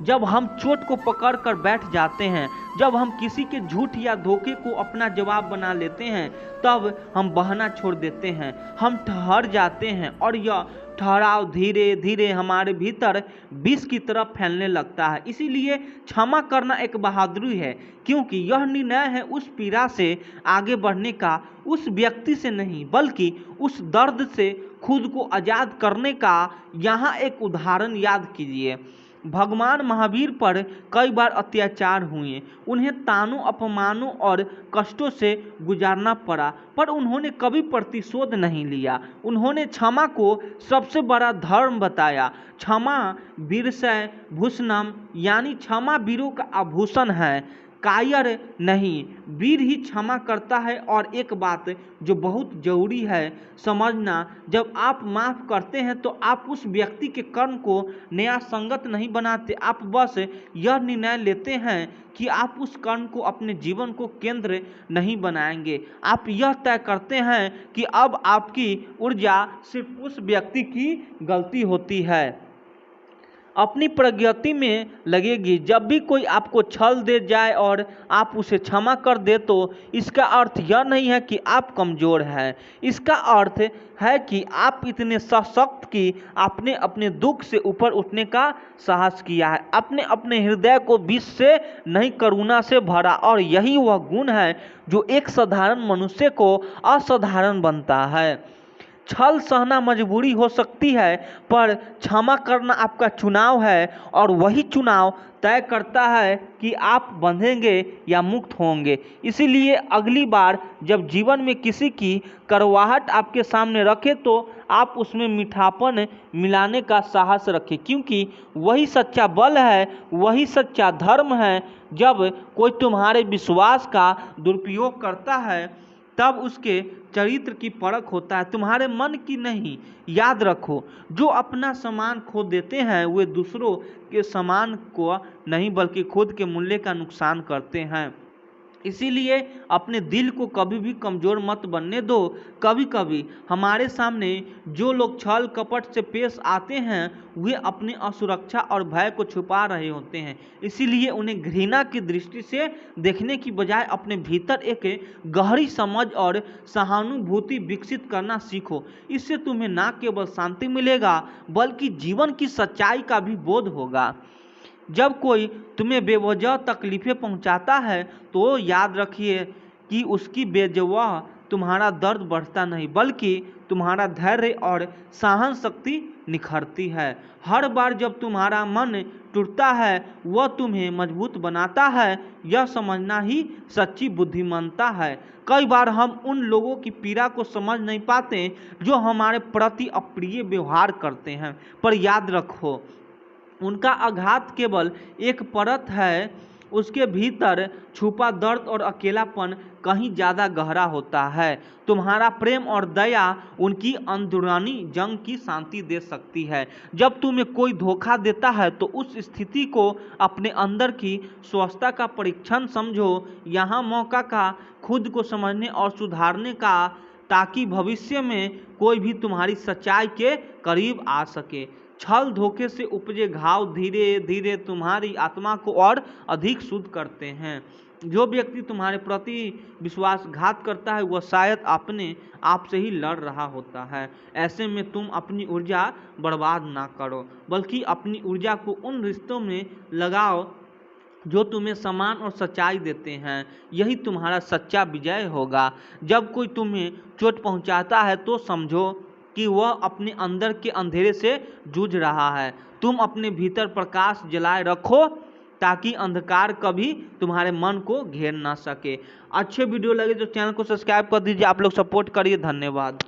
जब हम चोट को पकड़ कर बैठ जाते हैं, जब हम किसी के झूठ या धोखे को अपना जवाब बना लेते हैं, तब हम बहना छोड़ देते हैं, हम ठहर जाते हैं और यह ठहराव धीरे धीरे हमारे भीतर विष की तरफ फैलने लगता है। इसीलिए क्षमा करना एक बहादुरी है, क्योंकि यह निर्णय है उस पीड़ा से आगे बढ़ने का, उस व्यक्ति से नहीं बल्कि उस दर्द से खुद को आज़ाद करने का। यहाँ एक उदाहरण याद कीजिए। भगवान महावीर पर कई बार अत्याचार हुए, उन्हें तानों, अपमानों और कष्टों से गुजारना पड़ा, पर उन्होंने कभी प्रतिशोध नहीं लिया। उन्होंने क्षमा को सबसे बड़ा धर्म बताया। क्षमा वीरस्य भूषणम, यानी क्षमा वीरों का आभूषण है, कायर नहीं। वीर ही क्षमा करता है। और एक बात जो बहुत जरूरी है समझना, जब आप माफ़ करते हैं तो आप उस व्यक्ति के कर्म को नया संगत नहीं बनाते, आप बस यह निर्णय लेते हैं कि आप उस कर्म को अपने जीवन को केंद्र नहीं बनाएंगे। आप यह तय करते हैं कि अब आपकी ऊर्जा सिर्फ उस व्यक्ति की गलती होती है, अपनी प्रगति में लगेगी। जब भी कोई आपको छल दे जाए और आप उसे क्षमा कर दे तो इसका अर्थ यह नहीं है कि आप कमज़ोर हैं, इसका अर्थ है कि आप इतने सशक्त कि आपने अपने दुख से ऊपर उठने का साहस किया है, आपने अपने हृदय को विष से नहीं करुणा से भरा। और यही वह गुण है जो एक साधारण मनुष्य को असाधारण बनता है। छल सहना मजबूरी हो सकती है, पर क्षमा करना आपका चुनाव है और वही चुनाव तय करता है कि आप बंधेंगे या मुक्त होंगे। इसीलिए अगली बार जब जीवन में किसी की कड़वाहट आपके सामने रखे तो आप उसमें मीठापन मिलाने का साहस रखें, क्योंकि वही सच्चा बल है, वही सच्चा धर्म है। जब कोई तुम्हारे विश्वास का दुरुपयोग करता है तब उसके चरित्र की परख होता है, तुम्हारे मन की नहीं। याद रखो, जो अपना सामान खो देते हैं वे दूसरों के सामान को नहीं बल्कि खुद के मूल्य का नुकसान करते हैं। इसीलिए अपने दिल को कभी भी कमज़ोर मत बनने दो। कभी कभी हमारे सामने जो लोग छल कपट से पेश आते हैं वे अपनी असुरक्षा और भय को छुपा रहे होते हैं। इसीलिए उन्हें घृणा की दृष्टि से देखने की बजाय अपने भीतर एक गहरी समझ और सहानुभूति विकसित करना सीखो। इससे तुम्हें न केवल शांति मिलेगा बल्कि जीवन की सच्चाई का भी बोध होगा। जब कोई तुम्हें बेवजह तकलीफ़ें पहुंचाता है तो याद रखिए कि उसकी बेवजह तुम्हारा दर्द बढ़ता नहीं बल्कि तुम्हारा धैर्य और सहन शक्ति निखरती है। हर बार जब तुम्हारा मन टूटता है वह तुम्हें मजबूत बनाता है, यह समझना ही सच्ची बुद्धिमानता है। कई बार हम उन लोगों की पीड़ा को समझ नहीं पाते जो हमारे प्रति अप्रिय व्यवहार करते हैं, पर याद रखो उनका आघात केवल एक परत है, उसके भीतर छुपा दर्द और अकेलापन कहीं ज़्यादा गहरा होता है। तुम्हारा प्रेम और दया उनकी अंदरूनी जंग की शांति दे सकती है। जब तुम्हें कोई धोखा देता है तो उस स्थिति को अपने अंदर की स्वस्थता का परीक्षण समझो, यहाँ मौका का खुद को समझने और सुधारने का, ताकि भविष्य में कोई भी तुम्हारी सच्चाई के करीब आ सके। छल धोखे से उपजे घाव धीरे धीरे तुम्हारी आत्मा को और अधिक शुद्ध करते हैं। जो व्यक्ति तुम्हारे प्रति विश्वासघात करता है वह शायद अपने आप से ही लड़ रहा होता है। ऐसे में तुम अपनी ऊर्जा बर्बाद ना करो बल्कि अपनी ऊर्जा को उन रिश्तों में लगाओ जो तुम्हें सम्मान और सच्चाई देते हैं। यही तुम्हारा सच्चा विजय होगा। जब कोई तुम्हें चोट पहुंचाता है तो समझो कि वह अपने अंदर के अंधेरे से जूझ रहा है। तुम अपने भीतर प्रकाश जलाए रखो ताकि अंधकार कभी तुम्हारे मन को घेर ना सके। अच्छे वीडियो लगे तो चैनल को सब्सक्राइब कर दीजिए। आप लोग सपोर्ट करिए। धन्यवाद।